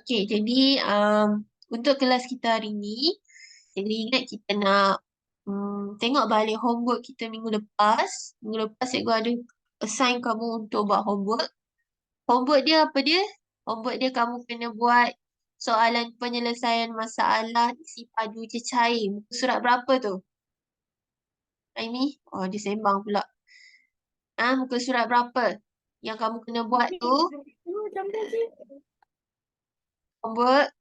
Okey, jadi untuk kelas kita hari ni, jadi ingat kita nak tengok balik homework kita minggu lepas. Minggu lepas cikgu ada assign kamu untuk buat homework. Homework dia apa dia? Homework dia kamu kena buat soalan penyelesaian masalah isi padu cecair. Muka surat berapa tu? Aimi? Oh, dia sembang pula. Muka surat berapa? Yang kamu kena buat tu, homework.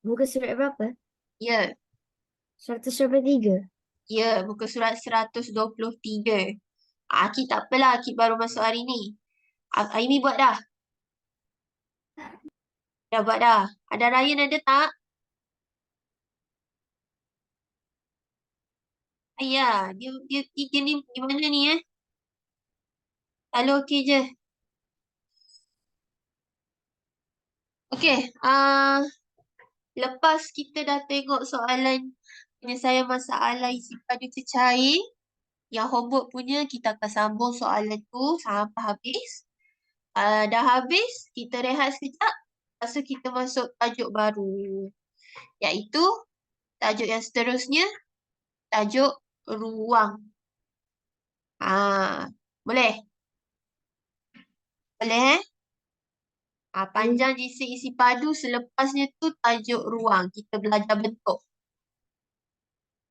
Muka surat berapa? Ya, 123. ya, muka surat 123. Akid tak apalah, Akid baru masuk hari ni. Aimi buat dah. Dah buat dah. Ada Ryan ada tak? Ayah, dia tiga ni gimana ni Selalu okey je. Okey, lepas kita dah tengok soalan penyelesaian masalah isi padu cecair, yang homework punya kita akan sambung soalan tu sampai habis. Dah habis, kita rehat sekejap. Lepas tu kita masuk tajuk baru. Iaitu tajuk yang seterusnya, tajuk ruang. Boleh? Boleh panjang isi padu, selepasnya tu tajuk ruang. Kita belajar bentuk.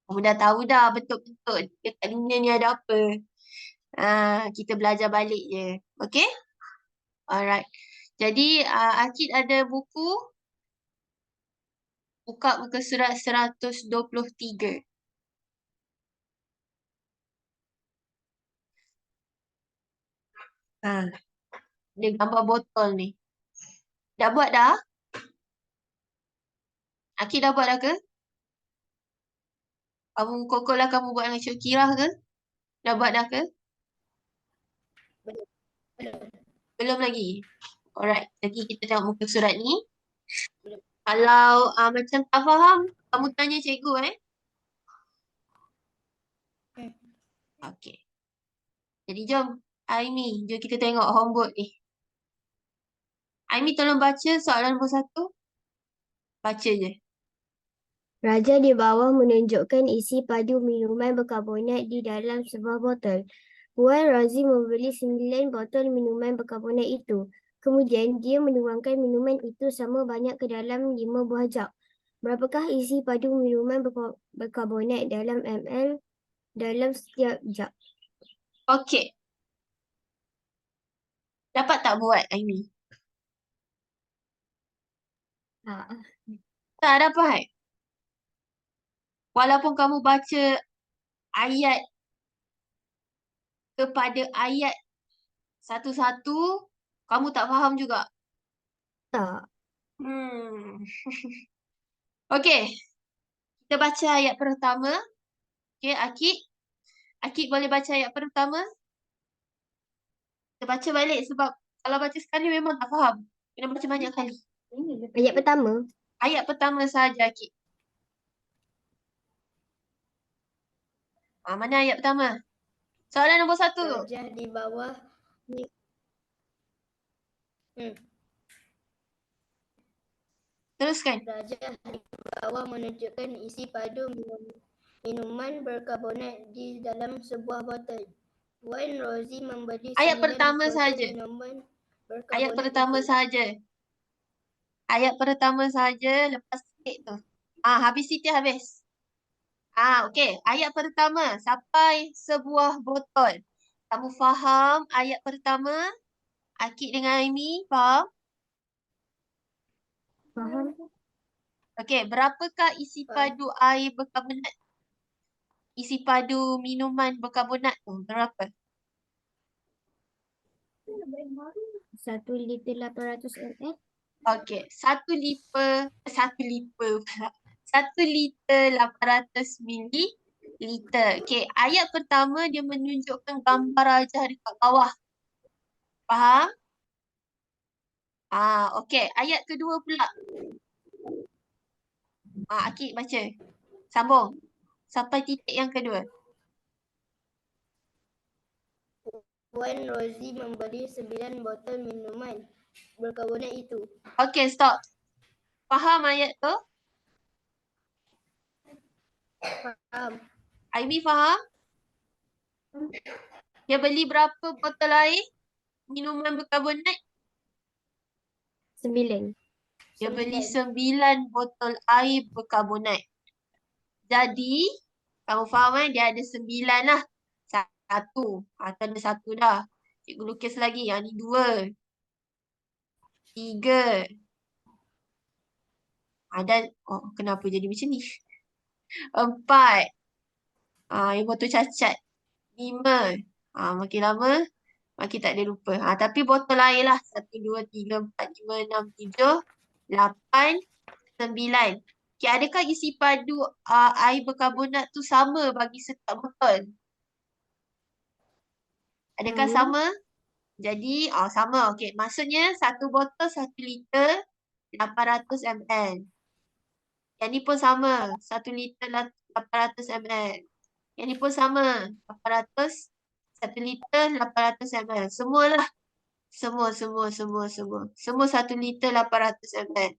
Kamu dah tahu dah bentuk-bentuk dekat dunia ni ada apa. Kita belajar balik je. Okay? Alright. Jadi, Akid ada buku. Buka muka surat 123. Dia gambar botol ni. Dah buat dah? Akid dah buat dah ke? Kamu kokok lah kamu buat dengan Cik Kirah ke? Dah buat dah ke? Belum lagi. Alright. Jadi kita tengok muka surat ni. Kalau macam tak faham, kamu tanya cikgu Okay. Jadi jom. Aimi, jom kita tengok homework ni. Aimi tolong baca soalan nombor 1. Baca je. Raja di bawah menunjukkan isi padu minuman berkarbonat di dalam sebuah botol. Puan Rozi membeli 9 botol minuman berkarbonat itu. Kemudian dia menuangkan minuman itu sama banyak ke dalam 5 buah jug. Berapakah isi padu minuman berkarbonat dalam ml dalam setiap jug? Okey. Dapat tak buat, Aimi? Tak dapat. Walaupun kamu baca ayat kepada ayat satu-satu, kamu tak faham juga. Tak. Okey. Kita baca ayat pertama. Okey, Akid. Akid boleh baca ayat pertama? Kita baca balik sebab kalau baca sekali memang tak faham. Kena baca banyak kali. Ayat pertama. Ayat pertama sahaja, Akid. Mana ayat pertama? Soalan nombor 1. Raja di bawah Teruskan. Raja di bawah menunjukkan isi padu minuman berkarbonat di dalam sebuah botol. Puan Rozi membeli Ayat 9 pertama botol sahaja. minuman berkarbonat Ayat pertama itu. sahaja. Ayat pertama sahaja, lepas titik tu. Habis titik habis. Okey. Ayat pertama, sampai sebuah botol. Kamu faham ayat pertama? Akid dengan Aimi, faham? Faham? Okey, berapakah isi padu air berkarbonat? Isi padu minuman berkarbonat tu berapa? 1 liter 800 ml. Okey, 1 liter 800 mililiter. Okey, ayat pertama dia menunjukkan gambar raja dekat bawah. Faham? Okey, ayat kedua pula. Akid baca. Sambung. Sampai titik yang kedua. Puan Rozi membeli 9 botol minuman berkarbonat itu. Okay, stop. Faham ayat tu? Faham. Aimi faham? Dia beli berapa botol air? Minuman berkarbonat? 9. Dia beli 9 botol air berkarbonat. Jadi, kamu faham kan? Dia ada 9 lah. Satu. Atau ada satu dah. Cikgu lukis lagi. Yang ni 2. 3. Ada. Oh, kenapa jadi macam ni? 4. Yang botol cacat. 5. Makin lama, makin tak ada lupa. Tapi botol air lah. 1, 2, 3, 4, 5, 6, 7, 8, 9. Okay, adakah isi padu air berkarbonat tu sama bagi setiap botol? Adakah sama? Jadi, sama. Okey, maksudnya satu botol 1 liter 800 ml. Yang ni pun sama. 1 liter 800 ml. Yang ni pun sama. 800, 1 liter 800 ml. Semualah. Semua. Semua 1 liter 800 ml.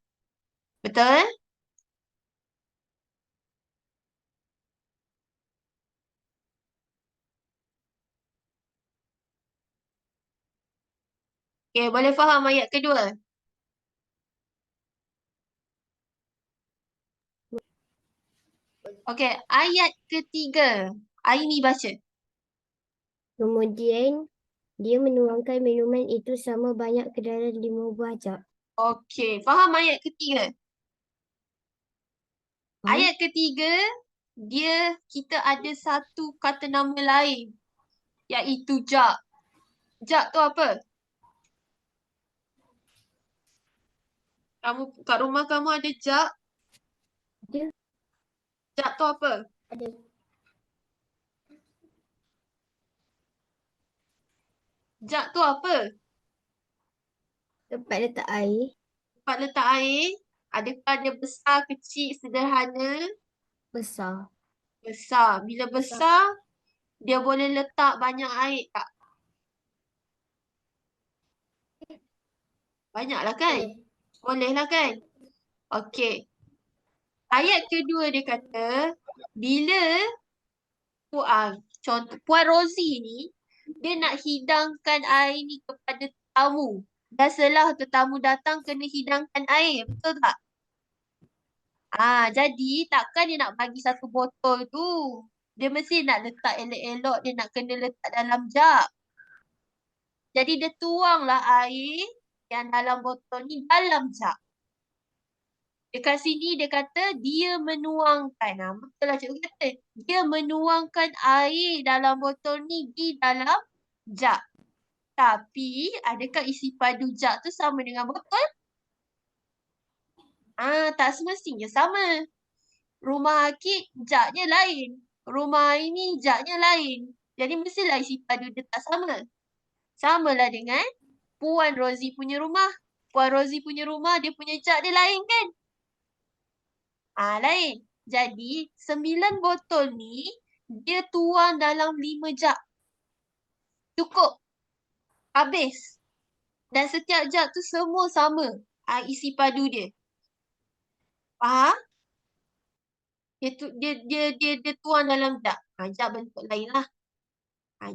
Betul? Okey, boleh faham ayat kedua? Okey, ayat ketiga. Aini baca. Kemudian, dia menuangkan minuman itu sama banyak ke dalam 5 buah jug. Okey, faham ayat ketiga? Faham? Ayat ketiga, kita ada satu kata nama lain, iaitu jug. Jug tu apa? Kat rumah kamu ada jug? Ada. Jug tu apa? Ada. Jug tu apa? Tempat letak air. Tempat letak air. Adakah dia besar, kecil, sederhana? Besar. Besar. Bila besar, dia boleh letak banyak air tak? Banyaklah kan? Bolehlah kan? Okey. Ayat kedua dia kata, bila contoh Puan Rosie ni, dia nak hidangkan air ni kepada tetamu. Biasalah tetamu datang kena hidangkan air, betul tak? Jadi takkan dia nak bagi satu botol tu. Dia mesti nak letak elok-elok, dia nak kena letak dalam jug. Jadi dia tuanglah air yang dalam botol ni dalam jug. Dekat sini dia kata dia menuangkan. Betul lah cikgu kata. Dia menuangkan air dalam botol ni di dalam jug. Tapi adakah isi padu jug tu sama dengan botol? Tak semestinya sama. Rumah Akid jugnya lain. Rumah ini jugnya lain. Jadi mestilah isi padu dia tak sama. Samalah dengan Puan Rosie punya rumah. Puan Rosie punya rumah dia punya jug dia lain kan? Lain. Jadi 9 botol ni dia tuang dalam 5 jug. Cukup. Habis. Dan setiap jug tu semua sama isi padu dia. Faham? Dia tuang dalam jug. Jug bentuk lain lah.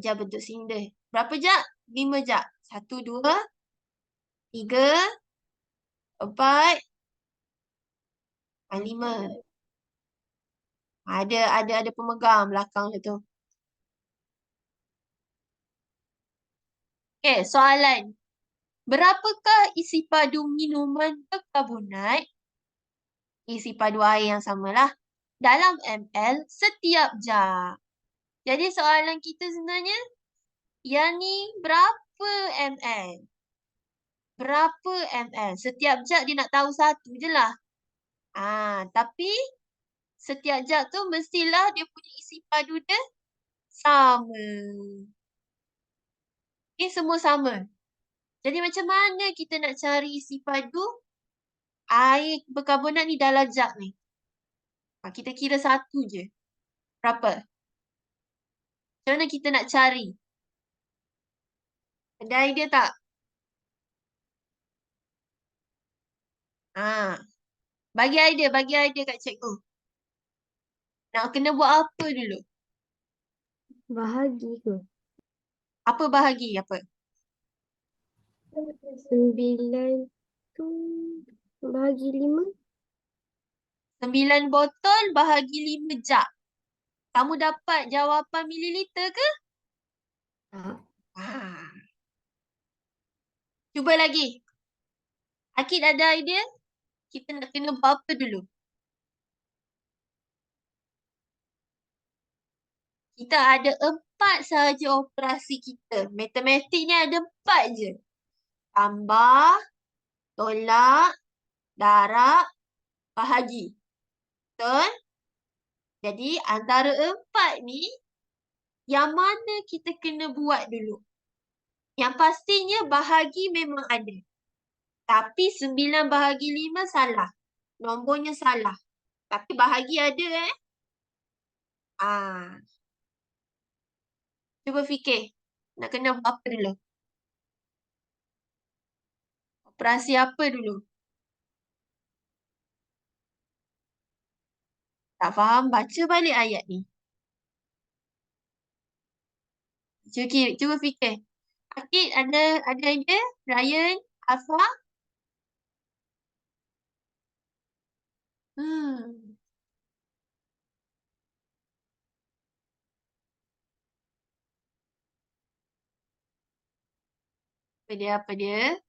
Jug bentuk silinder. Berapa jug? 5 jug. 1, 2, 3, 4, 5. Ada pemegang belakang tu. Okay, soalan. Berapakah isi padu minuman berkarbonat? Isi padu air yang samalah. Dalam ml setiap jug. Jadi soalan kita sebenarnya, yang ni berapa ml? Berapa ml? Setiap jug dia nak tahu satu je lah. Tapi setiap jug tu mestilah dia punya isi padu dia sama. Okay, semua sama. Jadi macam mana kita nak cari isi padu air berkarbonat ni dalam jug ni? Kita kira satu je. Berapa? Macam mana kita nak cari? Ada idea tak? Ah, bagi idea kat cikgu. Nak kena buat apa dulu? Bahagi ke? Apa bahagi apa? 9 tu bahagi 5. 9 botol bahagi 5 jug. Kamu dapat jawapan mililiter ke? Tak. Ah, cuba lagi. Akid ada idea? Kita nak kena buat apa dulu? Kita ada 4 sahaja operasi kita. Matematik ni ada 4 je. Tambah, tolak, darab, bahagi. Betul? Jadi antara 4 ni, yang mana kita kena buat dulu? Yang pastinya bahagi memang ada. Tapi 9 bahagi 5 salah. Nombornya salah. Tapi bahagi ada Ah, cuba fikir. Nak kena buat apa dulu? Operasi apa dulu? Tak faham? Baca balik ayat ni. Cuba fikir. Akid ada idea? Ryan? Afa? Hmm. Apa dia?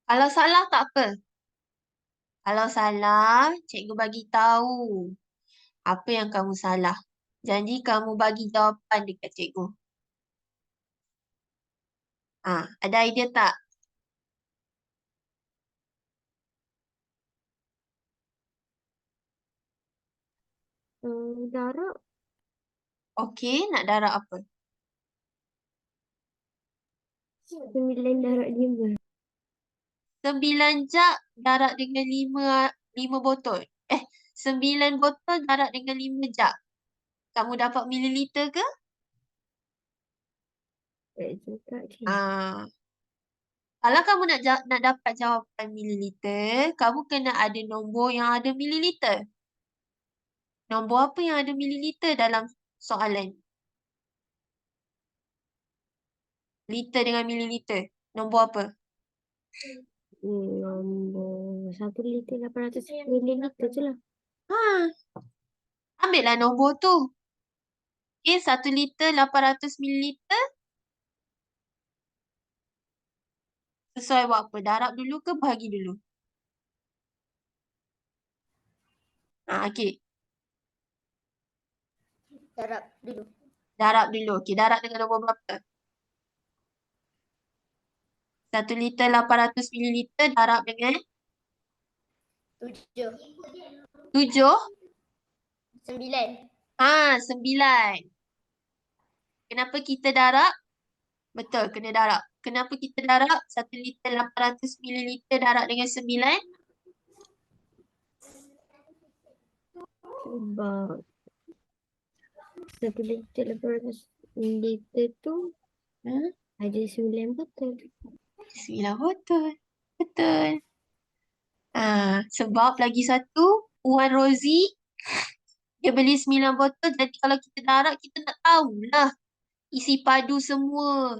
Kalau salah tak apa. Kalau salah, cikgu bagi tahu apa yang kamu salah. Janji kamu bagi jawapan dekat cikgu. Ada idea tak? Darab Okey, nak darab apa? 9 darab 5. 9 jug darab dengan 5 botol. 9 botol darab dengan 5 jug. Kamu dapat mililiter ke? Tak juga je. Ah, kalau kamu nak dapat jawapan mililiter, kamu kena ada nombor yang ada mililiter. Nombor apa yang ada mililiter dalam soalan? Liter dengan mililiter. Nombor apa? Nombor 1 liter 800 mililiter je lah. Ha, ambillah nombor tu. Okay, 1 liter 800 mililiter. Sesuai buat apa? Darab dulu ke bahagi dulu? Okey. Darab dulu. Darab dulu. Okey, darab dengan nombor berapa? 1 liter 800 mililiter darab dengan 7. 7. 9. 9. Kenapa kita darab? Betul, kena darab. Kenapa kita darab? 1 liter 800 mililiter darab dengan 9? Sebab 1 liter 800 mililiter tu Hmm? ada 9 botol. 9 botol. Betul. Sebab lagi satu, Puan Rozi, dia beli 9 botol. Jadi kalau kita darab, kita nak tahulah isi padu semua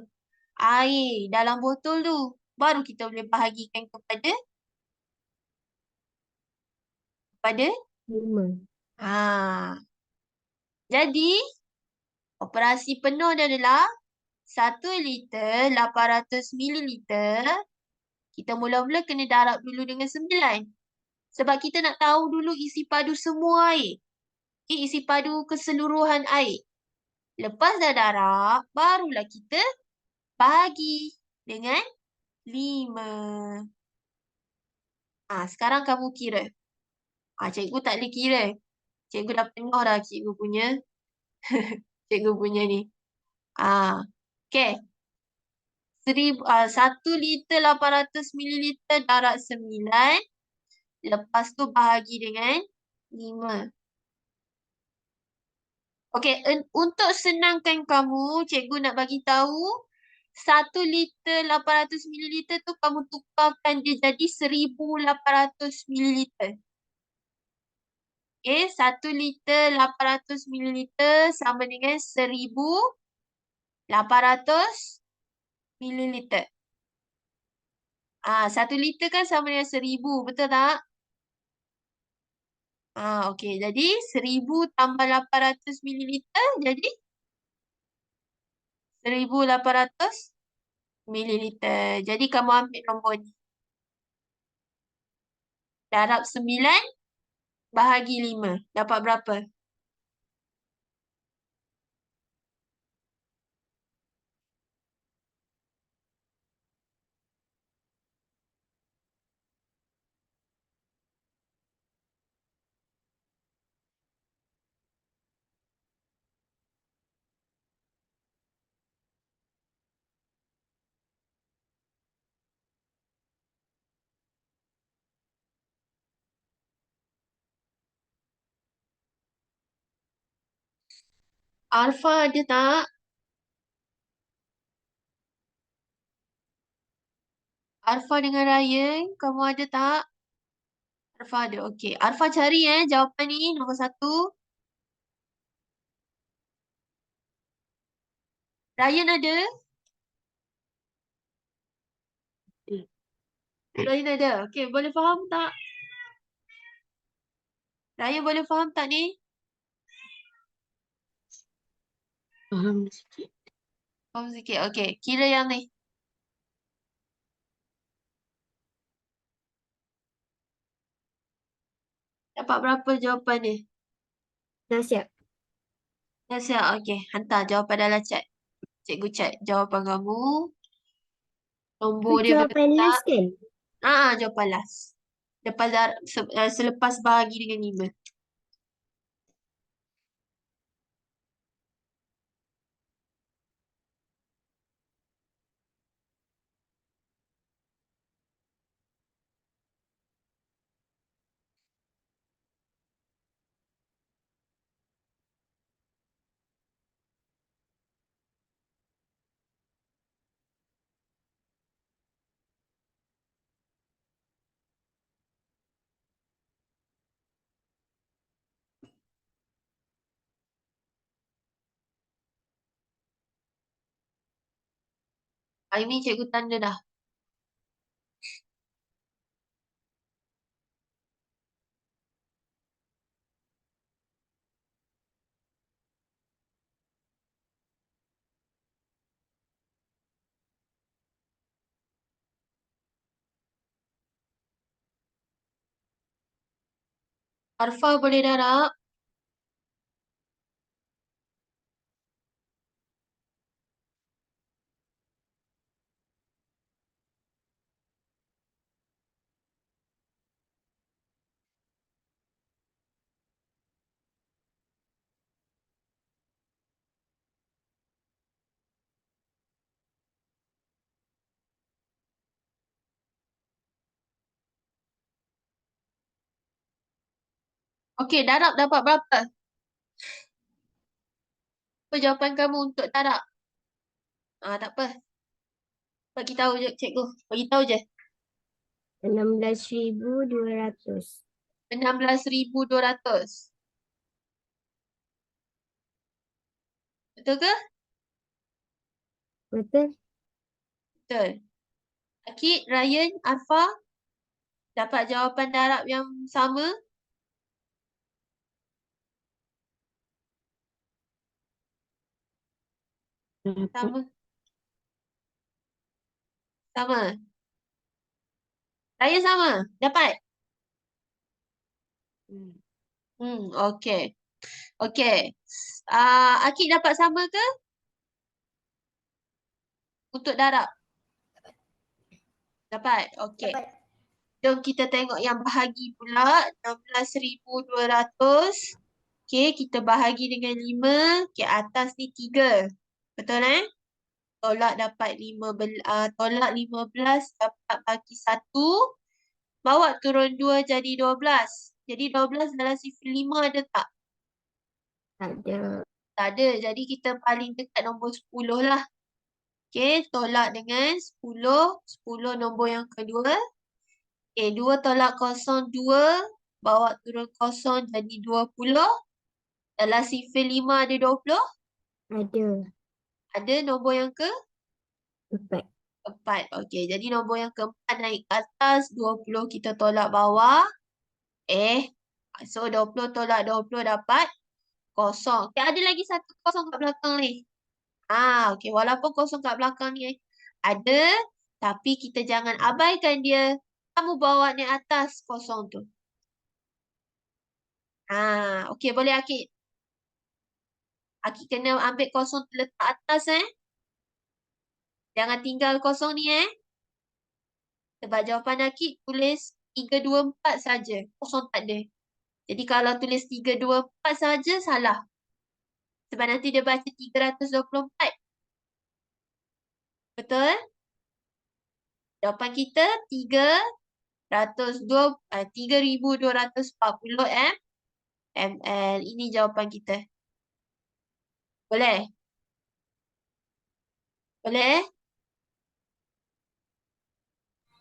air dalam botol tu. Baru kita boleh bahagikan kepada 5. Jadi, operasi penuh dia adalah 1 liter 800 mililiter. Kita mula-mula kena darab dulu dengan 9. Sebab kita nak tahu dulu isi padu semua air. Okay, isi padu keseluruhan air. Lepas dah darab, barulah kita bagi dengan 5. Sekarang kamu kira. Cikgu tak boleh kira. Cikgu dah penuh dah cikgu punya. Cikgu punya ni. Okay. 1 liter 800 mililiter darab 9. Lepas tu bahagi dengan 5. Okey, untuk senangkan kamu, cikgu nak bagi tahu 1 liter 800 mililiter tu kamu tukarkan dia jadi 1800 mililiter. Okey, 1 liter 800 mililiter sama dengan 1800 mililiter. 1 liter kan sama dengan 1000, betul tak? Okey. Jadi 1000 tambah 800 mililiter jadi 1800 mililiter. Jadi kamu ambil nombor ni. Darab 9 bahagi 5. Dapat berapa? Alfa ada tak? Alfa dengan Ryan, kamu ada tak? Alfa ada. Okey. Alfa cari jawapan ni nombor 1. Ryan ada? Ryan ada. Okey, boleh faham tak? Ryan boleh faham tak ni? Faham sikit. Faham sikit. Okey, kira yang ni. Dapat berapa jawapan dia? Dah siap. Dah siap. Okey, hantar jawapan dalam chat. Cikgu chat jawapan kamu. Nombor dia betul Jawapan tak? last kan? Jawapan last. Selepas bahagi dengan 5. Ini cikgu tanda dah. Arfa boleh darab? Okey, darab dapat berapa? Apa jawapan kamu untuk darab? Tak apa. Bagi tahu je cikgu. Bagi tahu je. 16,200. 16,200. Betul ke? Betul? Betul. Akid, Ryan, Arfa dapat jawapan darab yang sama? Dapat. Sama. Sama. Ryan sama? Dapat? Okey. Okey. Akid dapat sama ke? Untuk darab? Dapat. Okey. Jom kita tengok yang bahagi pula. 16,200. Okey, kita bahagi dengan 5. Okey, atas ni 3. Betul Tolak dapat 15. Tolak 15 dapat bagi 1. Bawa turun 2 jadi 12. Jadi 12 dalam sifar 5 ada tak? Tak ada. Tak ada. Jadi kita paling dekat nombor 10 lah. Okey, tolak dengan 10. 10 nombor yang kedua. Okey, 2 tolak kosong 2. Bawa turun kosong jadi 20. Dalam sifar 5 ada 20. Ada. Ada nombor yang ke? 4. 4. Okey, jadi nombor yang keempat naik ke atas. 20 kita tolak bawah. So 20 tolak 20 dapat kosong. Okey, ada lagi satu kosong kat belakang ni. Okey, walaupun kosong kat belakang ni ada, tapi kita jangan abaikan dia. Kamu bawa ni atas kosong tu. Okey, boleh Akid. Akid kena ambil kosong tu letak atas Jangan tinggal kosong ni Sebab jawapan Akid tulis 3, 2, 4 saja. Kosong tak ada. Jadi kalau tulis 3, 2, 4 saja salah. Sebab nanti dia baca 324. Betul? Jawapan kita 3,240 ml. Ini jawapan kita. Boleh? Boleh?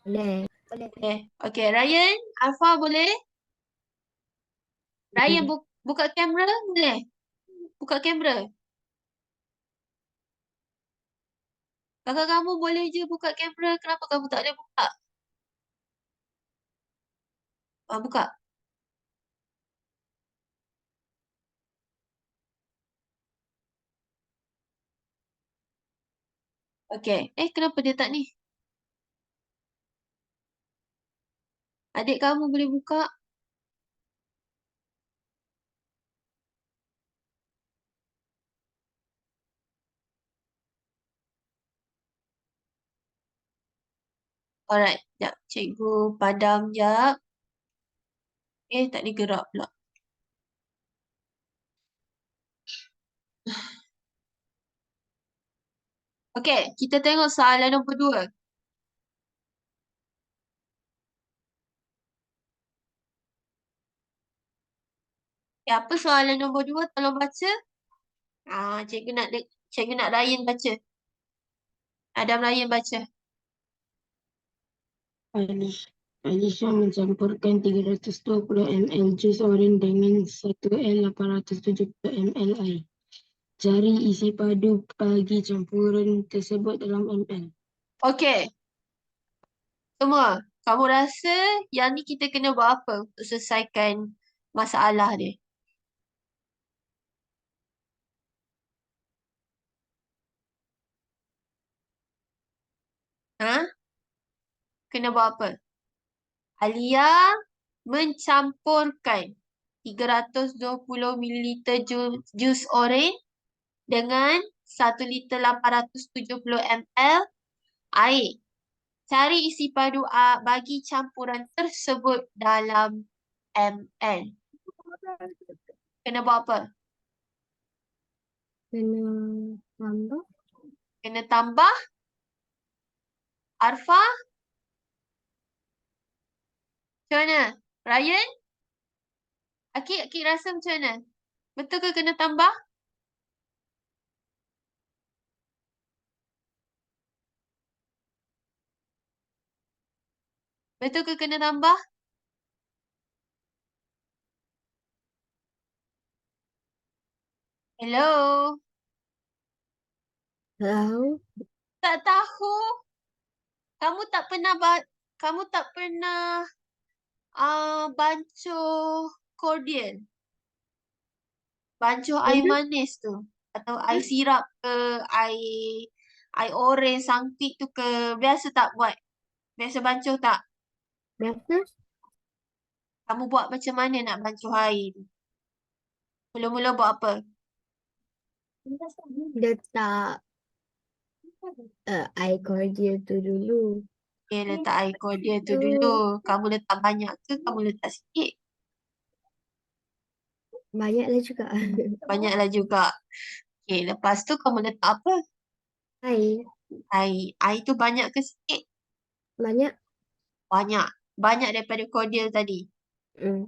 Boleh. Boleh. Okey, Ryan, Alfa boleh? Ryan buka kamera boleh? Buka kamera. Kakak kamu boleh je buka kamera. Kenapa kamu tak boleh buka? Buka. Okey. Kenapa dia tak ni? Adik kamu boleh buka? Alright. Sekejap. Cikgu padam sekejap. Tak boleh gerak pula. Okey. Kita tengok soalan nombor 2. Apa soalan nombor 2? Tolong baca. Cikgu nak Ryan baca. Adam Ryan baca. Alisha mencampurkan 320 ml jus oren dengan 1L870 ml air. Cari isi padu bagi campuran tersebut dalam ml. Okey. Semua. Kamu rasa yang ni kita kena buat apa untuk selesaikan masalah dia? Kena buat apa? Alia mencampurkan 320 ml jus oren dengan 1 liter 870 ml air. Cari isi padu bagi campuran tersebut dalam ml. Kena buat apa? Kena tambah. Kena tambah. Arfa? Macam mana? Ryan? Akid rasa macam mana? Betul ke kena tambah? Betul ke kena tambah? Hello? Tahu. Tak tahu. Kamu tak pernah bancuh cordial. Bancuh air manis tu. Atau air sirap ke, air oren sangkit tu ke. Biasa tak buat? Biasa bancuh tak? Biasa. Kamu buat macam mana nak bancuh air tu? Mula-mula buat apa? Letak air cordial tu dulu. Letak air cordial tu dulu. Kamu letak banyak ke kamu letak sikit? Banyaklah juga. Banyaklah juga. Lepas tu kamu letak apa? Air. Air tu banyak ke sikit? Banyak. Banyak. Banyak daripada cordial tadi. Hmm.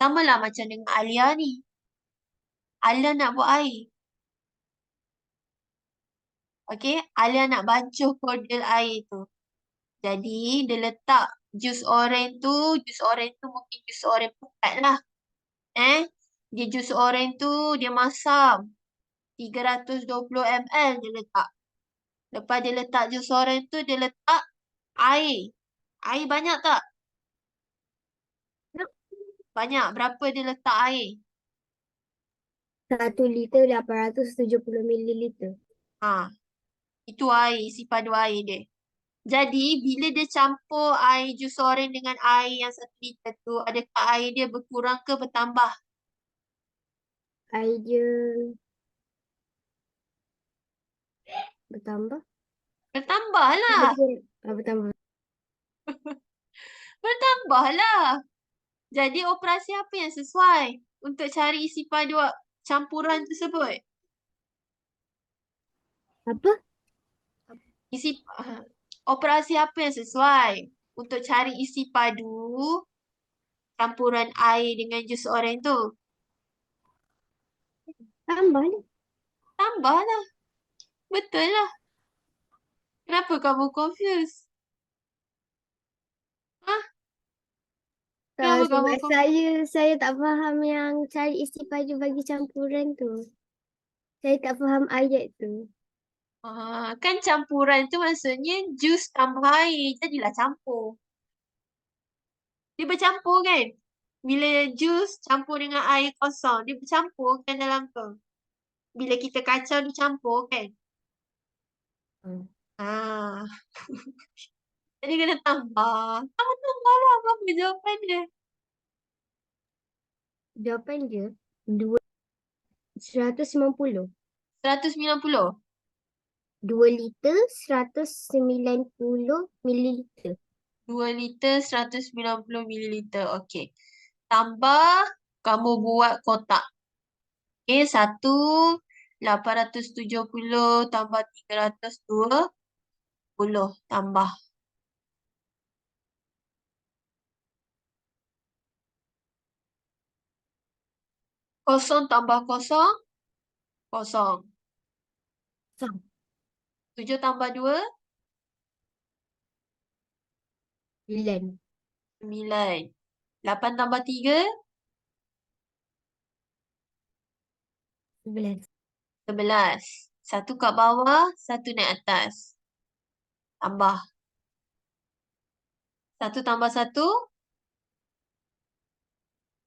Sama lah macam dengan Alia ni. Alia nak buat air. Okey, Alia nak bancuh cordial air tu. Jadi, dia letak jus oren tu mungkin jus oren pekat lah. Dia jus oren tu, dia masam. 320 ml dia letak. Lepas dia letak jus oren tu, dia letak air. Air banyak tak? Banyak. Berapa dia letak air? 1 liter 870 mililiter. Ha, itu air, isi padu air dia. Jadi, bila dia campur air jus oren dengan air yang 1 liter tu, adakah air dia berkurang ke bertambah? Air dia bertambah. Bertambah lah. Bertambah. Bertambah lah. Jadi, operasi apa yang sesuai untuk cari isi padu campuran tersebut? Apa? Operasi apa yang sesuai untuk cari isi padu campuran air dengan jus oren tu? Tambah ni. Tambah lah. Betul lah. Kenapa kamu confused? Hah? Kenapa kamu Sebab saya tak faham yang cari isi padu bagi campuran tu. Saya tak faham ayat tu. Kan campuran tu maksudnya jus tambah air. Jadilah campur. Dia bercampur kan? Bila jus campur dengan air kosong, dia bercampur kan dalam tu. Bila kita kacau, dia campur kan? Hmm. Ah. Jadi kena tambah. Kamu tambah lah. Apa jawapan dia? Jawapan dia 190. 190. 2 liter 190 mililiter. 2 liter 190 mililiter. Okey. Tambah, kamu buat kotak. Okey, 870 tambah 320 tambah. Kosong tambah kosong, kosong. Kosong. 7 tambah 2, 9. 9. 8 tambah 3, 11. 11. Satu kat bawah, satu naik atas. Tambah. 1 tambah 1,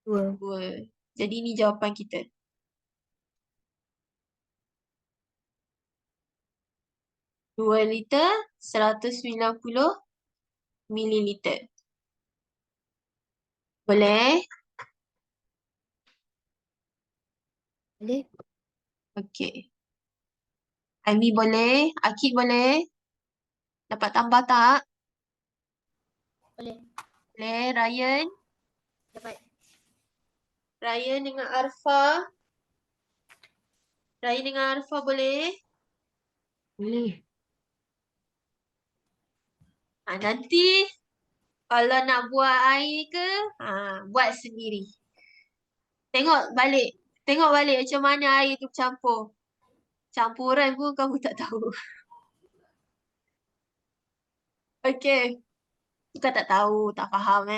2. 2. Jadi ini jawapan kita. 2 liter 190 mililiter. Boleh? Boleh? Okey. Aimi boleh? Akid boleh? Dapat tambah tak? Boleh. Boleh. Ryan? Dapat. Ryan dengan Arfa? Ryan dengan Arfa boleh? Boleh. Nanti kalau nak buat air ke, buat sendiri. Tengok balik. Tengok balik macam mana air tu campur. Campuran pun kamu tak tahu. Okey. Bukan tak tahu, tak faham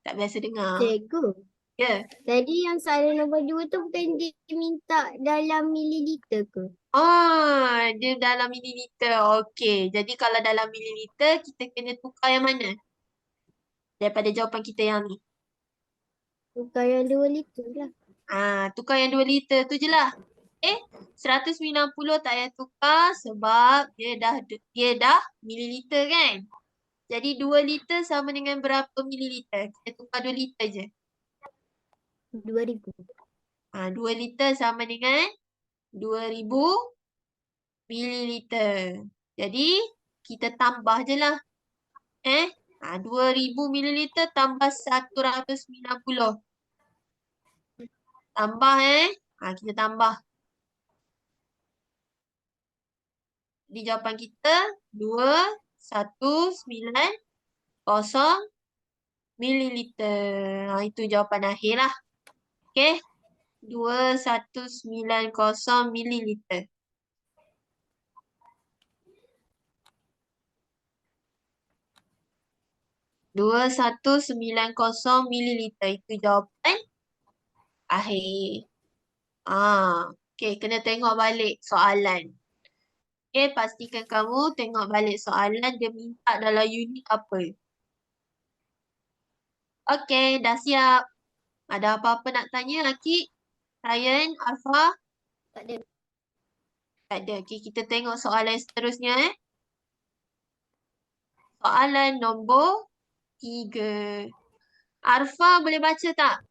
Tak biasa dengar. Cikgu, Ya. tadi yang soalan nombor 2 tu bukan dia minta dalam mililiter ke? Dia dalam mililiter. Okey. Jadi kalau dalam mililiter, kita kena tukar yang mana? Daripada jawapan kita yang ni. Bukan yang 2 liter lah. Tukar yang 2 liter tu je lah. 190 tak payah tukar sebab dia dah mililiter kan? Jadi 2 liter sama dengan berapa mililiter? Kita tukar 2 liter je. 2000. 2 liter sama dengan 2000 mililiter. Jadi kita tambah je lah. 2000 mililiter tambah 190. Tambah kita tambah. Jadi jawapan kita 2190 mililiter. Itu jawapan akhir lah. Okey. 2190 mililiter. 2190 mililiter. Itu jawapan akhir. Okey, kena tengok balik soalan. Okey, pastikan kamu tengok balik soalan dia minta dalam unit apa. Okey, dah siap. Ada apa-apa nak tanya, Akik? Ryan, Alfa? Tak ada. Tak ada. Okey, kita tengok soalan seterusnya. Soalan nombor 3. Arfa boleh baca tak?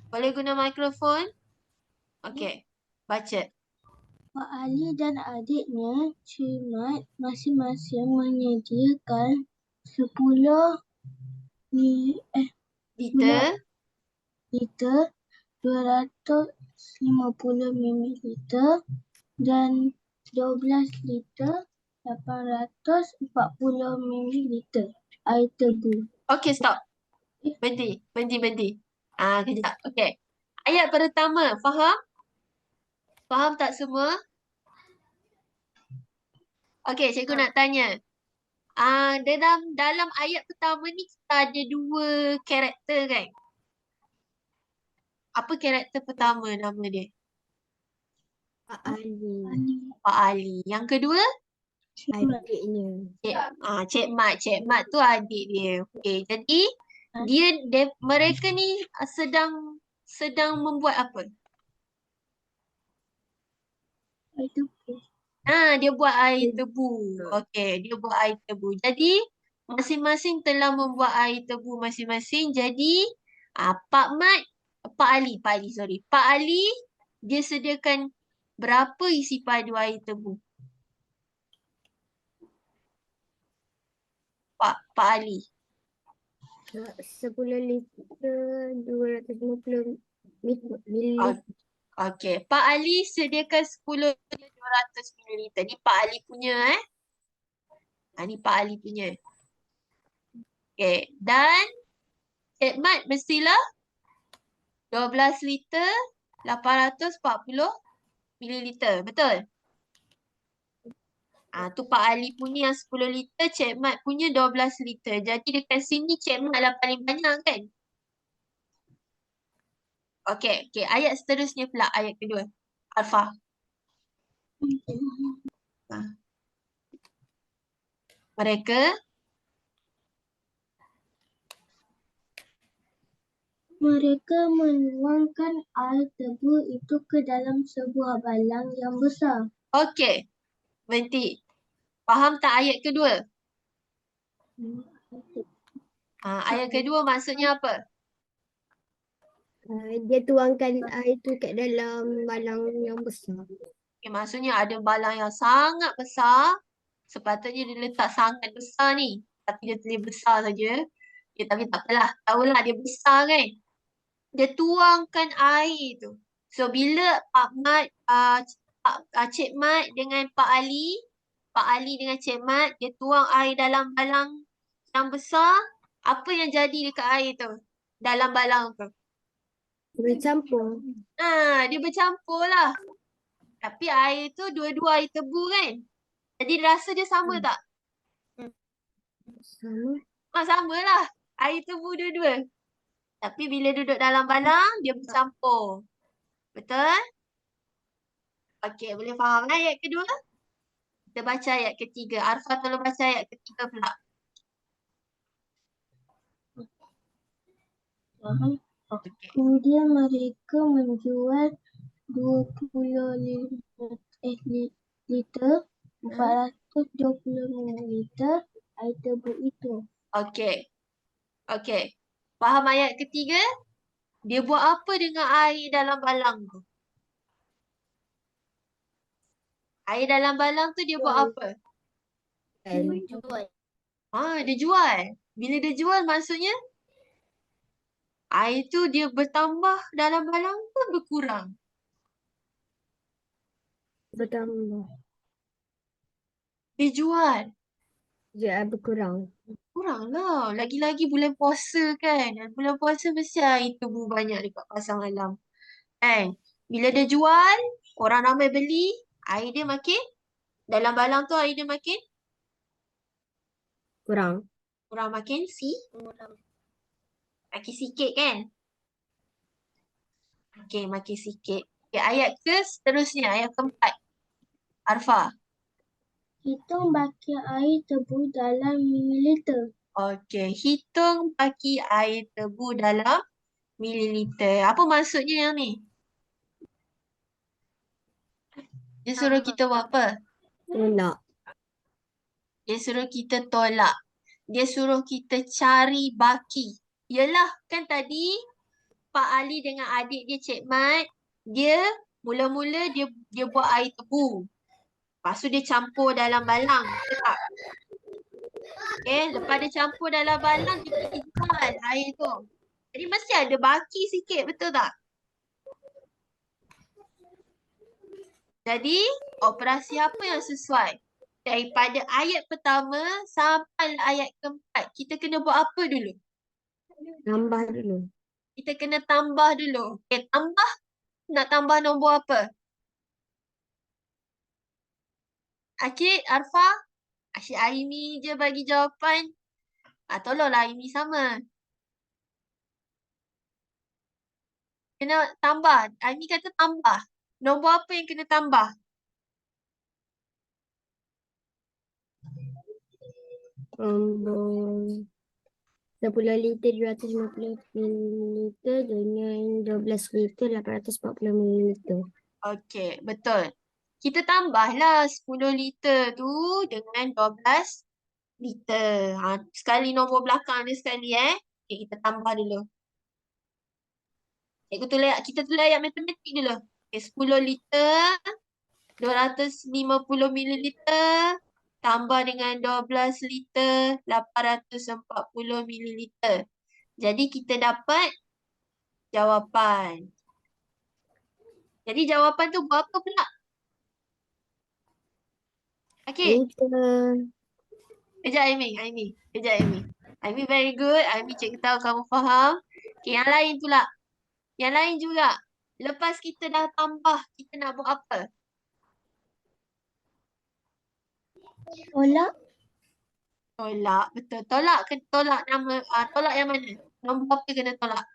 Boleh guna mikrofon? Okey, baca. Pak Ali dan adiknya, Cimat, masing-masing menyediakan 10 Liter. liter, 250 mililiter dan 12 liter, 840 mililiter air tebu. Okey, stop. Berhenti. Kejap. Okey. Ayat pertama, faham? Faham tak semua? Okey, cikgu nak tanya. Dalam ayat pertama ni kita ada 2 karakter kan? Apa karakter pertama nama dia? Pak Ali. Pak Ali. Yang kedua? Adiknya. Cik Mat. Cik Mat tu adik dia. Okey, jadi mereka ni sedang membuat apa? Air tebu. Dia buat air tebu. Okey, dia buat air tebu. Jadi masing-masing telah membuat air tebu masing-masing. Jadi Pak Ali, sorry. Pak Ali dia sediakan berapa isi padu air tebu? Pak Ali. 10 liter 250 mililiter. Okey, Pak Ali sediakan 10 200 mililiter. Ni Pak Ali punya ni Pak Ali punya. Okey, dan Cik Mat mestilah 12 liter 840 mililiter. Betul? Tu Pak Ali punya yang 10 liter, Cik Mat punya 12 liter. Jadi dekat sini Cik Mat lah paling banyak kan? Okey. Ayat seterusnya pula, ayat kedua. Alfa. Mereka menuangkan air tebu itu ke dalam sebuah balang yang besar. okey. Berhenti. Faham tak ayat kedua? Ayat kedua maksudnya apa? Dia tuangkan air tu kat dalam balang yang besar. Okay, maksudnya ada balang yang sangat besar. Sepatutnya dia letak sangat besar ni. Tapi dia tulis besar saja. Tapi tak apalah. Tahulah dia besar kan. Dia tuangkan air tu. So bila Cik Mat dengan Pak Ali dengan Cik Mat, dia tuang air dalam balang yang besar. Apa yang jadi dekat air tu? Dalam balang tu. Bercampur. Dia bercampur lah. Tapi air tu dua-dua air tebu kan? Jadi rasa dia sama tak? Sama. Sama lah. Air tebu dua-dua. Tapi bila duduk dalam balang, dia bercampur. Betul? Okey, boleh faham lah ayat kedua? Kita baca ayat ketiga. Arfa tolong baca ayat ketiga pula. Okey. Kemudian mereka menjual 20 liter, 420 mililiter air tebu itu. Okey. Faham ayat ketiga? Dia buat apa dengan air dalam balang tu? Air dalam balang tu dia buat apa? Jual. Dia jual. Bila dia jual maksudnya air tu dia bertambah dalam balang ke berkurang? Bertambah. Dia jual. berkurang. Kurang lah. Lagi-lagi bulan puasa kan. Dan bulan puasa mesti air tebu banyak dekat pasar malam. Kan? Bila dia jual, orang ramai beli, air dia makin, dalam balang tu air dia makin, Kurang. kurang makin makin sikit kan? Okey, makin sikit. Okay, ayat ke seterusnya, ayat keempat. Arfa. Hitung baki air tebu dalam mililiter. Okey, hitung baki air tebu dalam mililiter. Apa maksudnya yang ni? Dia suruh kita buat apa? Tolak. Dia suruh kita tolak. Dia suruh kita cari baki. Yelah, kan tadi Pak Ali dengan adik dia Cik Mat, dia mula-mula dia buat air tebu. Lepas tu dia campur dalam balang, betul tak? Okay, lepas dia campur dalam balang, dia pergi jual air tu. Jadi mesti ada baki sikit, betul tak? Jadi, operasi apa yang sesuai? Daripada ayat pertama sampai ayat keempat, kita kena buat apa dulu? Tambah dulu. Kita kena tambah dulu. Okay, tambah, nak tambah nombor apa? Akid, Arfa, Asyik Aimi je bagi jawapan. Tolonglah Aimi sama. Kena tambah. Aimi kata tambah. Nombor apa yang kena tambah? Nombor 10 liter 250 mililiter dengan 12 liter 840 mililiter. Okey, betul. Kita tambahlah 10 liter tu dengan 12 liter. Sekali nombor belakang dia sekali Okay, kita tambah dulu. Kita tulis ayat matematik dulu. Okay, 10 liter 250 mililiter tambah dengan 12 liter 840 mililiter. Jadi kita dapat jawapan. Jadi jawapan tu berapa pula? Okay. Liter. Kejap Aimi. Kejap Aimi. Aimi very good. Aimi cikgu tahu kamu faham. Okay, yang lain pula. Yang lain juga. Lepas kita dah tambah, kita nak buat apa? Tolak Tolak. Betul. Tolak tolak yang mana? Nombor apa kena tolak?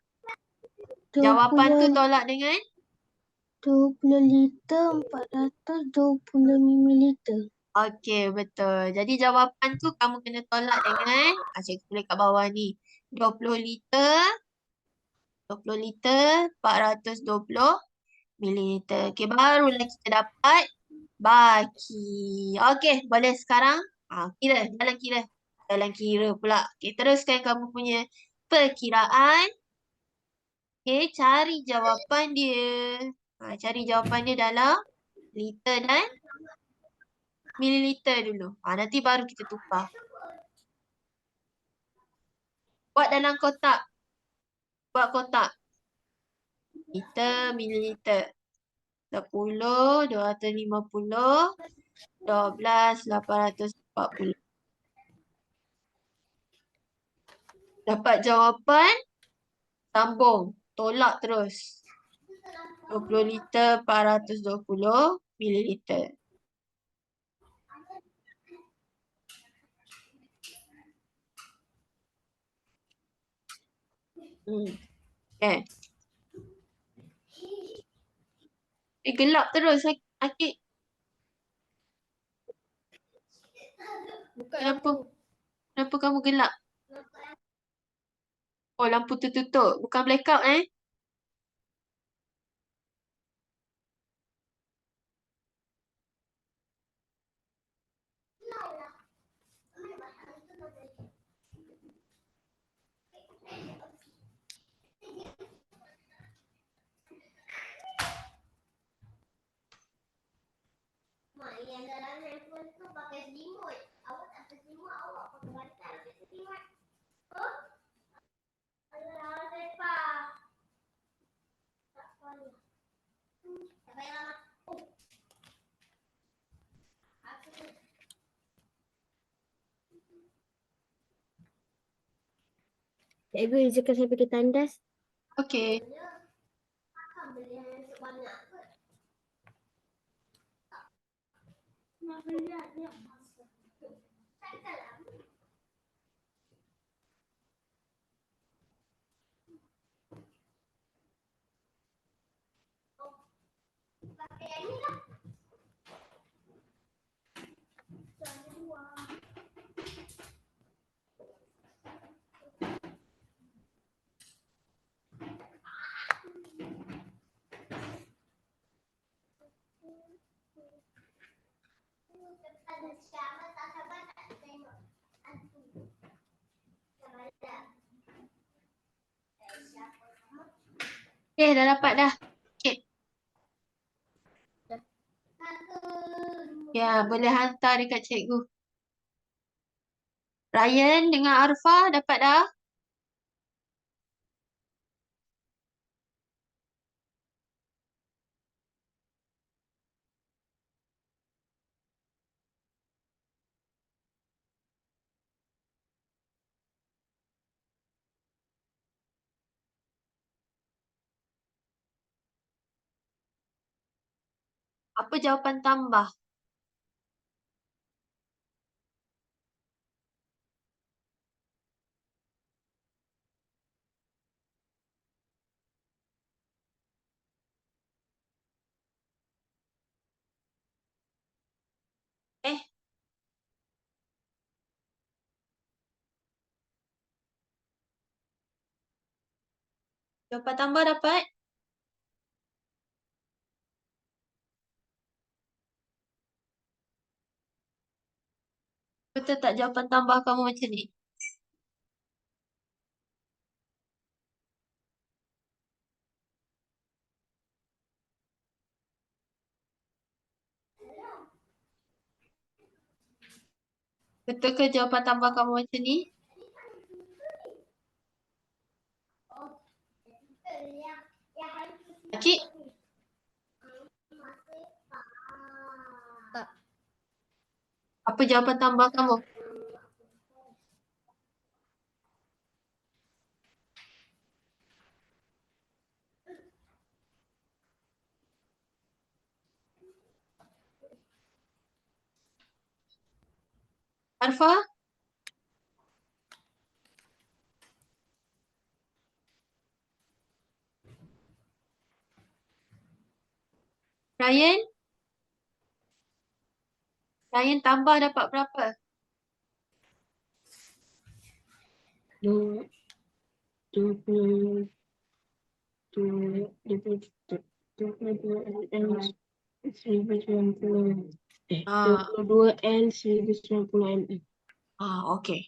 Jawapan tu 20, tolak dengan 20 liter 420 mililiter. okey, betul. Jadi jawapan tu kamu kena tolak dengan cikgu tulis kat bawah ni. 20 liter 420 mililiter. Okey, barulah kita dapat baki. Okey, boleh sekarang kira. Dalam kira pula. Okey, teruskan kamu punya perkiraan. Okey, cari jawapan dia. Cari jawapan dia dalam liter dan mililiter dulu. Nanti baru kita tukar. Buat dalam kotak. Buat kotak. Liter, mililiter. 10, 250, 12, 840. Dapat jawapan, sambung. Tolak terus. 20 liter, 420 mililiter. Okay. Gelap terus Akid. Kenapa kamu gelap? Oh, lampu tertutup. Bukan blackout Yang dalam handphone tu pakai selimut. Awak tak pakai selimut, awak pakai bantal pakai selimut. Oh? Alah, lepas. Tak payah. Tak payah lama. Oh. Aku tu. Cikgu izinkan saya pergi tandas. Okey. Dah dapat dah. Okey. Ya, boleh hantar dekat cikgu. Ryan dengan Arfa dapat dah? Apa jawapan tambah? Jawapan tambah dapat? Betul tak jawapan tambah kamu macam ni? Betul ke jawapan tambah kamu macam ni? Cik? Apa jawapan tambah kamu? Arfa? Ryan? Ryan tambah dapat berapa? Dua puluh dua, 1090. Ah, 22 N 1090 mm. okey.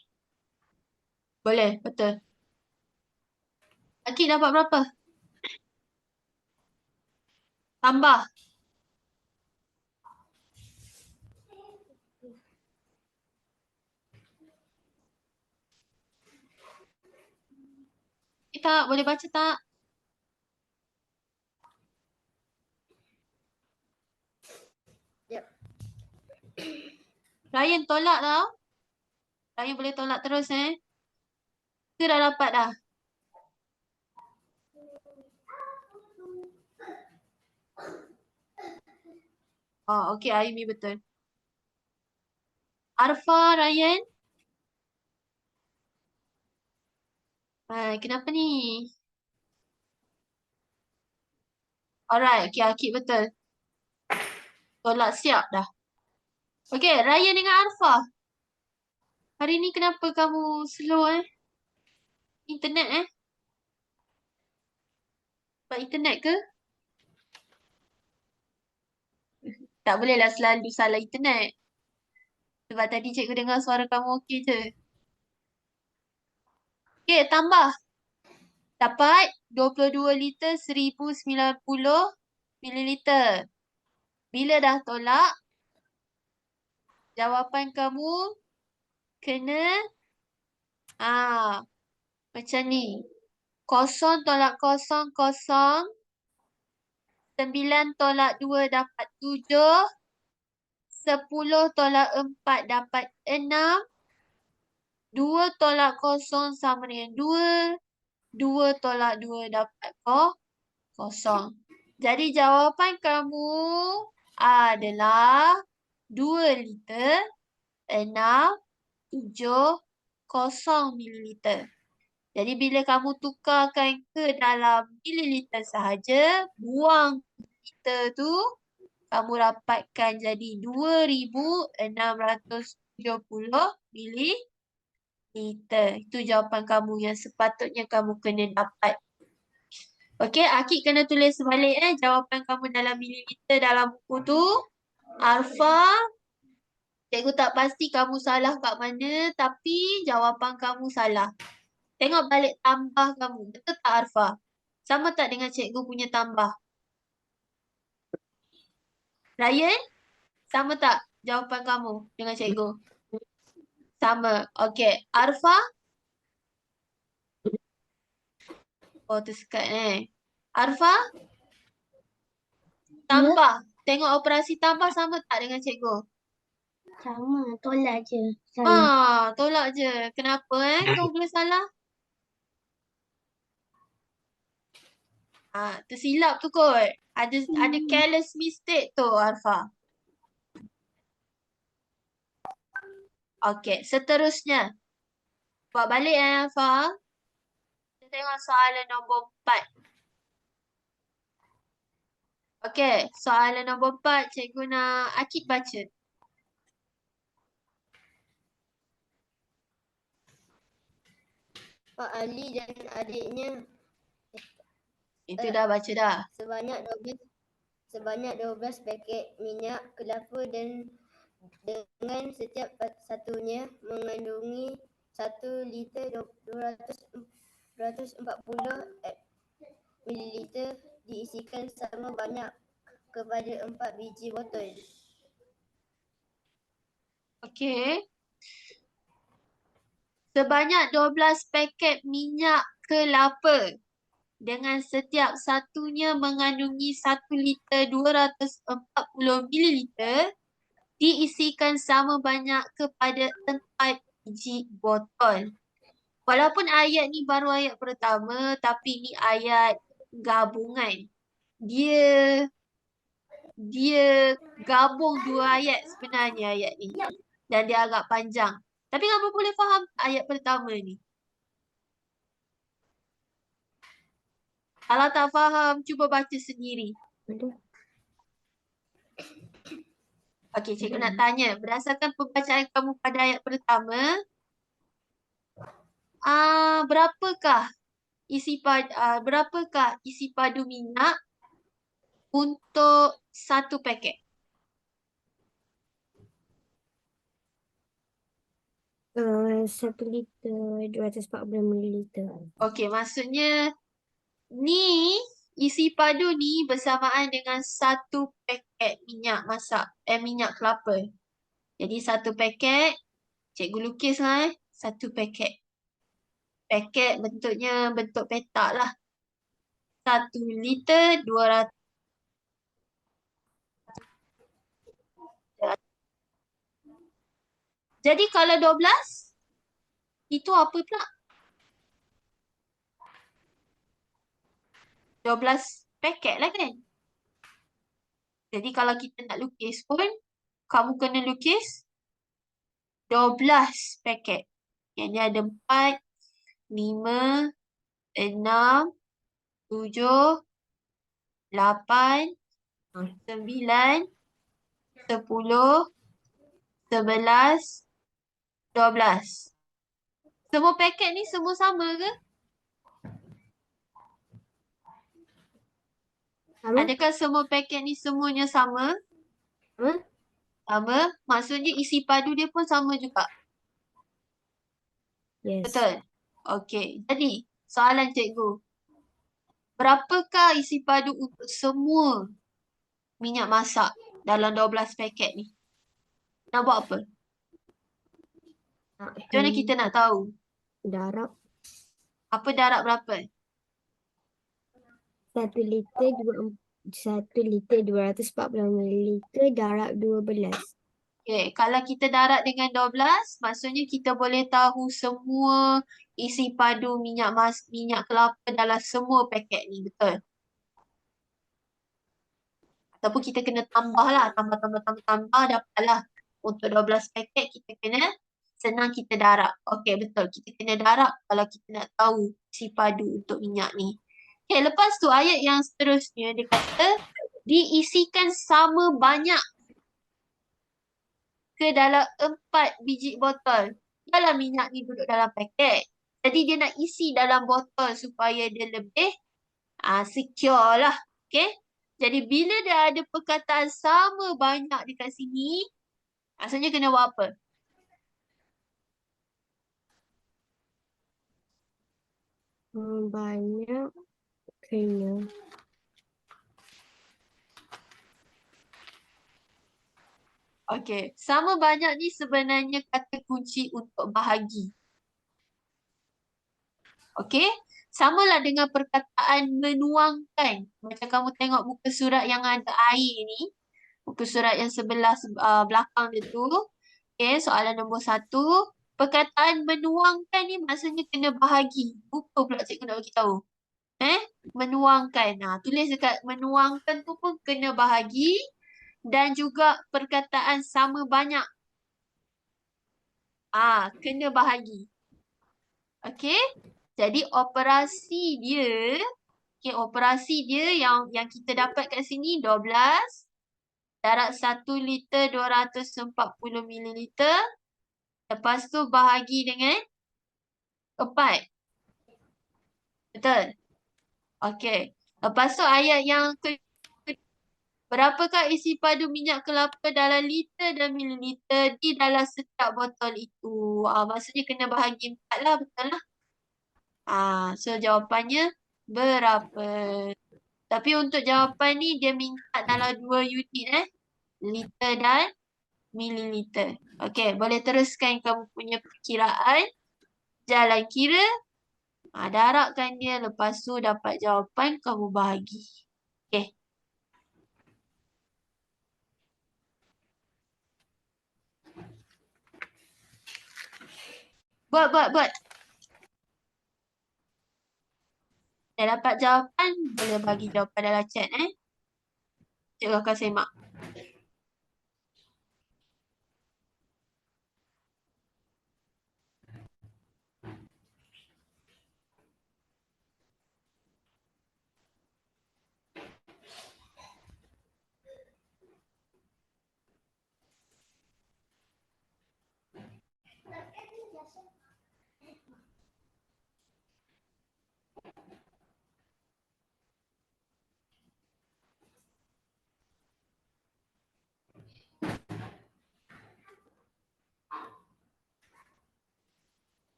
Boleh, betul. Akid dapat berapa? Tambah. Tak, boleh baca tak? Ryan tolak tau. Ryan boleh tolak terus Ke dah dapat dah? Okey, Aimi betul. Arfa, Ryan? Kenapa ni? Alright, okey, Akid betul. Tolak siap dah. Okey, Ryan dengan Arfa. Hari ni kenapa kamu slow Internet Sebab internet ke? Tak bolehlah selalu salah internet. Sebab tadi cikgu dengar suara kamu okey je. Okey, tambah. Dapat 22 liter 1090 mililiter. Bila dah tolak, jawapan kamu kena macam ni. 0 tolak 0, 0. 9 tolak 2 dapat 7. 10 tolak 4 dapat 6. 2 tolak kosong sama dengan 2. 2 tolak 2 dapat kosong. Jadi jawapan kamu adalah 2 liter 670 mililiter. Jadi bila kamu tukarkan ke dalam mililiter sahaja, buang liter tu, kamu dapatkan jadi 2670 mililiter. Itu jawapan kamu yang sepatutnya kamu kena dapat. Okey, Akid kena tulis balik jawapan kamu dalam mililiter dalam buku tu. Arfa, cikgu tak pasti kamu salah kat mana, tapi jawapan kamu salah. Tengok balik tambah kamu. Betul tak Arfa? Sama tak dengan cikgu punya tambah? Ryan, sama tak jawapan kamu dengan cikgu? Sama. Okey. Arfa? Oh, tersekat Arfa? Tambah. Tengok operasi tambah sama tak dengan cikgu? Sama, tolak je. Salah. Tolak je. Kenapa kau boleh salah? Tersilap tu kot. Ada careless mistake tu Arfa. Okey, seterusnya. Buat balik Arfa. Kita tengok soalan nombor 4. Okey, soalan nombor 4 cikgu nak Akid baca. Pak Ali dan adiknya Itu dah baca dah. sebanyak 12 paket minyak kelapa dan dengan setiap satunya mengandungi 1 liter 240 mililiter diisikan sama banyak kepada 4 biji botol. Okey. Sebanyak 12 paket minyak kelapa dengan setiap satunya mengandungi 1 liter 240 mililiter diisikan sama banyak kepada 4 biji botol. Walaupun ayat ni baru ayat pertama, tapi ni ayat gabungan. Dia gabung 2 ayat sebenarnya ayat ni. Dan dia agak panjang. Tapi kamu boleh faham ayat pertama ni? Kalau tak faham, cuba baca sendiri. Okey, cikgu nak tanya. Berdasarkan pembacaan kamu pada ayat pertama, berapakah isi padu minyak untuk 1 paket? 1 liter 240 mililiter. Okey, maksudnya ni isi padu ni bersamaan dengan 1 paket minyak masak, minyak kelapa. Jadi 1 paket, cikgu lukislah 1 paket. Paket bentuknya bentuk petak lah. 1 liter 200. Jadi kalau 12, itu apa pula? 12 paket lah kan? Jadi kalau kita nak lukis pun, kamu kena lukis 12 paket. Yang ni ada 4, 5, 6, 7, 8, 9, 10, 11, 12. Semua paket ni semua sama ke? Sama? Adakah semua paket ni semuanya sama? Sama? Maksudnya isi padu dia pun sama juga. Yes. Betul? Okey. Jadi, soalan cikgu. Berapakah isi padu untuk semua minyak masak dalam 12 paket ni? Nak buat apa? Macam mana kita nak tahu? Darab Apa darab berapa? 1 liter 240 mililiter darab 12. Okay, kalau kita darab dengan 12, maksudnya kita boleh tahu semua isi padu minyak kelapa dalam semua paket ni, betul? Ataupun kita kena tambah lah, tambah, dapatlah. Untuk 12 paket kita kena senang kita darab. Okey, betul. Kita kena darab kalau kita nak tahu isi padu untuk minyak ni. Okay, lepas tu ayat yang seterusnya dia kata diisikan sama banyak ke dalam 4 biji botol. Dalam minyak ni duduk dalam paket. Jadi dia nak isi dalam botol supaya dia lebih secure lah. Okay. Jadi bila dia ada perkataan sama banyak dekat sini, maksudnya kena buat apa? Banyak kena. Okay. Sama banyak ni sebenarnya kata kunci untuk bahagi. Okay. Samalah dengan perkataan menuangkan. Macam kamu tengok muka surat yang ada air ni. Muka surat yang sebelah belakang dia tu. Okay, soalan nombor 1. Perkataan menuangkan ni maksudnya kena bahagi. Lupa pula cikgu nak bagi tahu. Menuangkan. Tulis dekat menuangkan tu pun kena bahagi. Dan juga perkataan sama banyak. Kena bahagi. Okay. Jadi operasi dia. Okay, operasi dia yang kita dapat kat sini 12. Darab 1 liter 240 mililiter. Lepas tu bahagi dengan 4. Betul? Okey. Lepas tu ayat yang berapakah isi padu minyak kelapa dalam liter dan mililiter di dalam setiap botol itu? Maksudnya kena bahagi 4 lah, betul lah. So jawapannya berapa? Tapi untuk jawapan ni dia minta dalam 2 unit liter dan mililiter. Okey, boleh teruskan kamu punya perkiraan. Jalan kira. Darabkan dia. Lepas tu dapat jawapan kamu bahagi. Okey. Buat. Dah dapat jawapan, boleh bagi jawapan dalam chat Cikgu akan semak.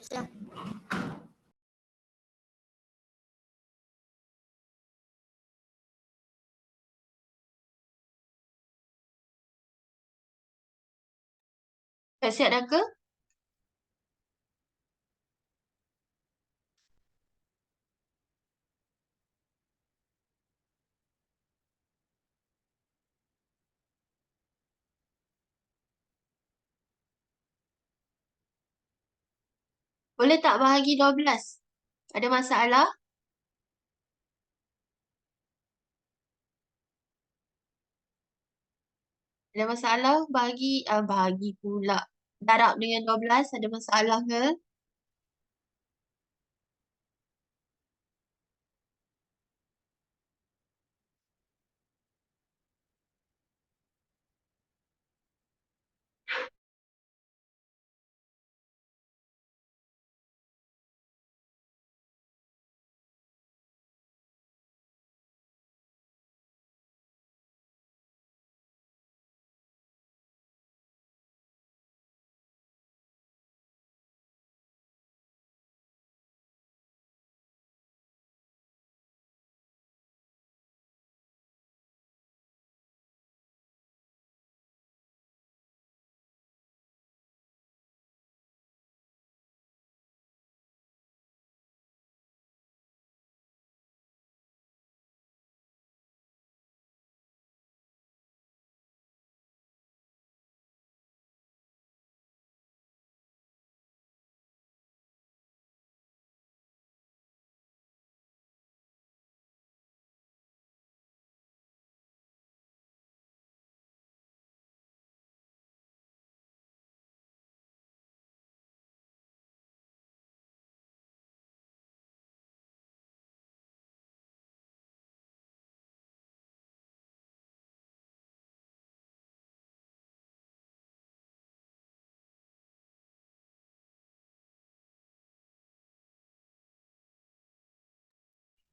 Siap. Dah siap dah ke? Boleh tak bahagi 12? Ada masalah? Ada masalah bahagi pula. Darab dengan 12 ada masalah ke?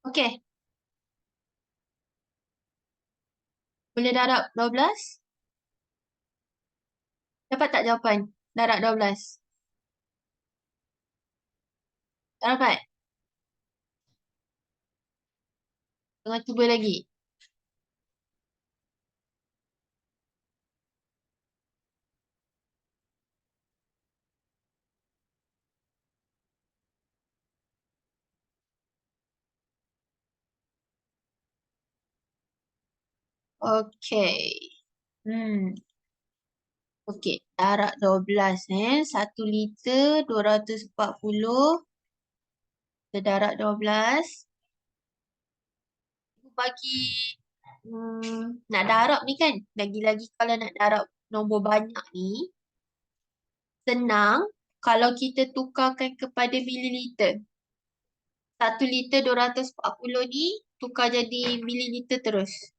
Okey. Boleh darab 12? Dapat tak jawapan? Darab 12. Tak dapat? Tengah cuba lagi. Okey. Okey, darab 12 1 liter 240. Kita darab 12. Bagi nak darab ni kan, lagi-lagi kalau nak darab nombor banyak ni, senang kalau kita tukarkan kepada mililiter. 1 liter 240 ni tukar jadi mililiter terus.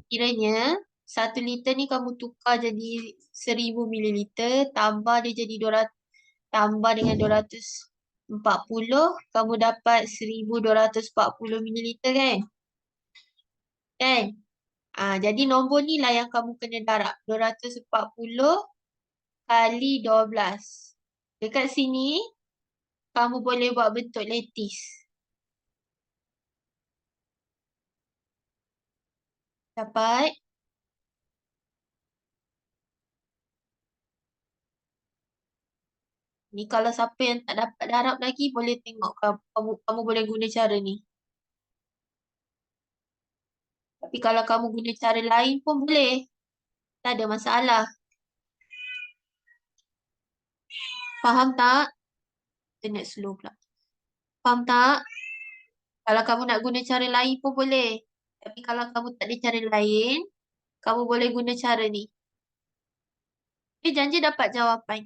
Kiranya 1 liter ni kamu tukar jadi 1000 mililiter, tambah dia jadi 200, tambah dengan 240, kamu dapat 1240 mililiter kan? Kan? Jadi nombor ni lah yang kamu kena darab. 240 kali 12. Dekat sini, kamu boleh buat bentuk letis. Dapat? Ni kalau siapa yang tak dapat darab lagi, boleh tengok kamu boleh guna cara ni. Tapi kalau kamu guna cara lain pun boleh. Tak ada masalah. Faham tak? Internet slow pula. Faham tak? Kalau kamu nak guna cara lain pun boleh. Tapi kalau kamu tak ada cara lain, kamu boleh guna cara ni. Dia janji dapat jawapan.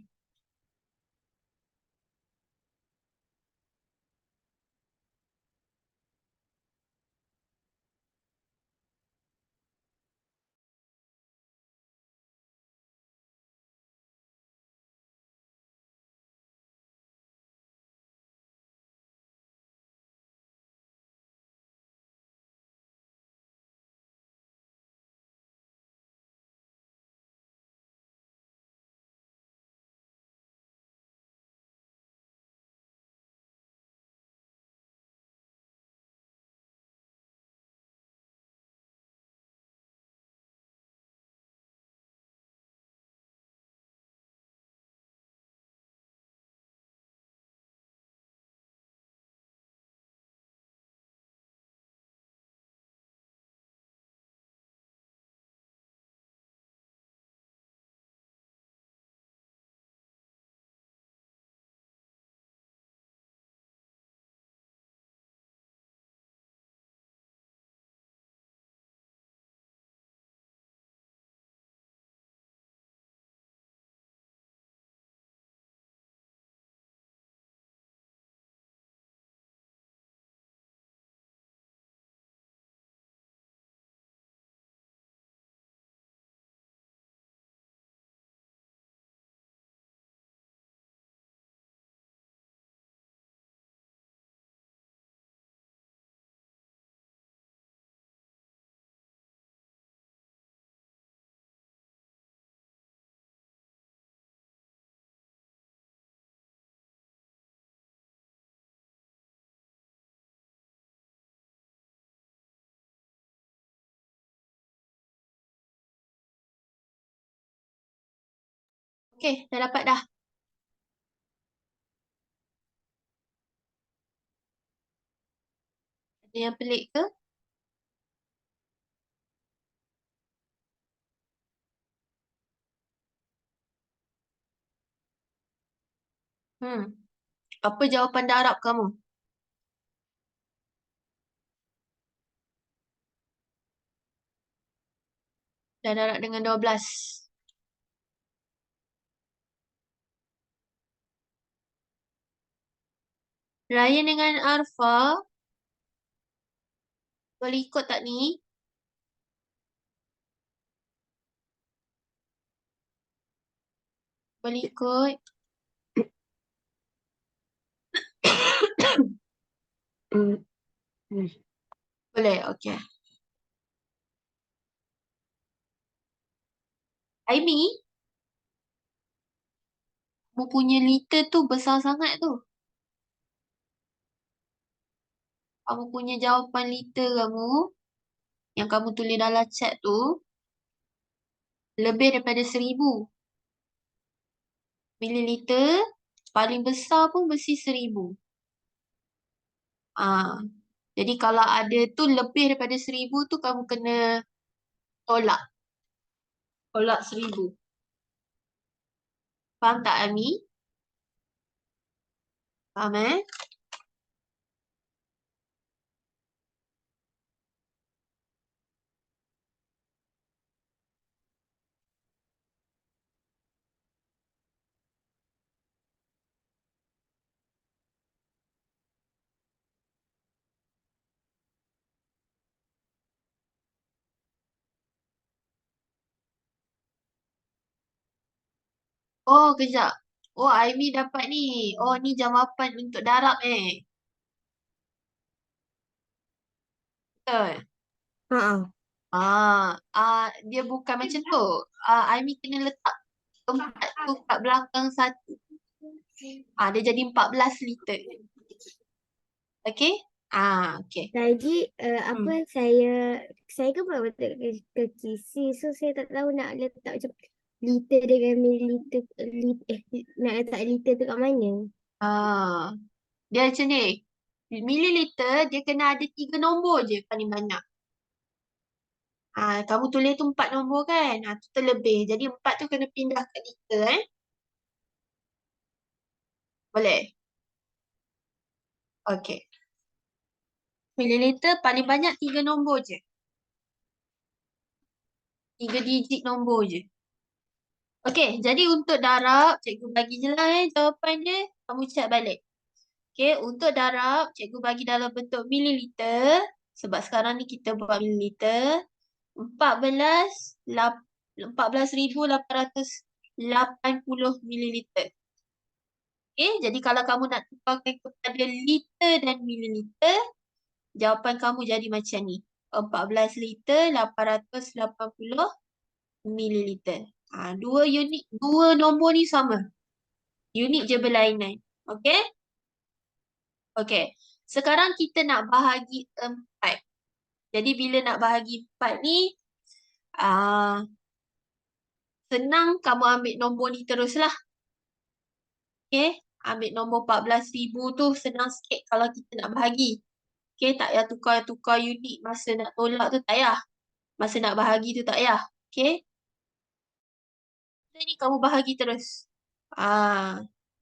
Okey, dah dapat dah. Ada yang pelik ke? Apa jawapan darab kamu? Dah darab dengan 12. Ryan dengan Arfa, boleh ikut tak ni? Boleh ikut. Hmm, Boleh. Boleh, okey. Aimi, kamu punya liter tu besar sangat tu. Kamu punya jawapan liter kamu, yang kamu tulis dalam chat tu, lebih daripada 1,000 mililiter. Paling besar pun mesti 1,000. Jadi kalau ada tu lebih daripada 1,000 tu kamu kena tolak. Tolak 1,000. Faham tak, Ami? Faham, eh? Oh, kejap. Oh, Aimi dapat ni. Oh, ni jawapan untuk darab, eh. Betul. Ha. Dia bukan macam tu. Aimi kena letak tempat tu kat belakang satu. Dia jadi 14 liter. Okey? Okey. Lagi apa Hmm. saya kan buat betul ke kisi, so saya tak tahu nak letak macam liter dengan mililiter, nak letak liter tu kat mana. Dia macam ni. Mililiter dia kena ada 3 nombor je paling banyak. Kamu tulis tu 4 nombor kan? Tu terlebih. Jadi 4 tu kena pindah kat liter, eh. Boleh? Okey. Mililiter paling banyak 3 nombor je. 3 digit nombor je. Okey, jadi untuk darab, cikgu bagi je lah, jawapan dia. Kamu check balik. Okey, untuk darab, cikgu bagi dalam bentuk mililiter. Sebab sekarang ni kita buat mililiter. 14,880 mililiter. Okey, jadi kalau kamu nak tukarkan kepada liter dan mililiter, jawapan kamu jadi macam ni. 14 liter 880 mililiter. Dua nombor ni sama. Unit je berlainan. Okey? Okey. Sekarang kita nak bahagi 4. Jadi bila nak bahagi 4 ni, senang kamu ambil nombor ni teruslah. Okey? Ambil nombor 14,000 tu senang sikit kalau kita nak bahagi. Okey? Tak payah tukar-tukar unit masa nak tolak tu tak payah. Masa nak bahagi tu tak payah. Okey? Ni kamu bahagi terus.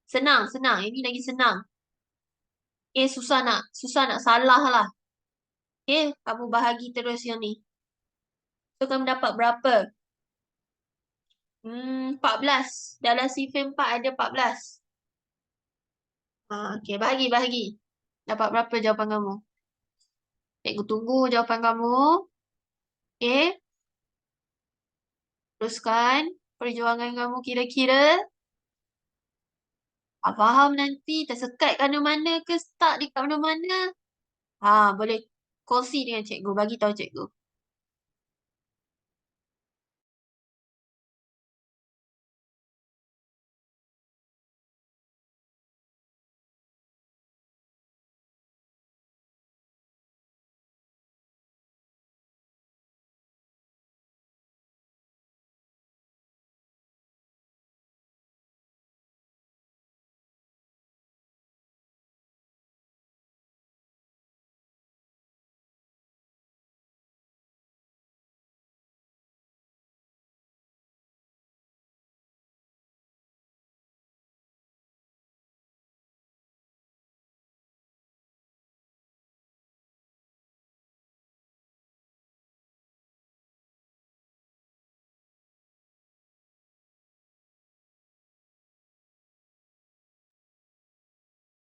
Senang. Ini lagi senang. Susah nak salah lah. Kamu bahagi terus yang ni. So, kamu dapat berapa? 14. Dalam sifar 4 ada 14. Bahagi. Dapat berapa jawapan kamu? Cikgu tunggu jawapan kamu. Okey. Teruskan perjuangan kamu kira-kira. Faham nanti tersekat kat mana ke stuck dekat mana-mana. Boleh kongsi dengan cikgu. Bagi tahu cikgu.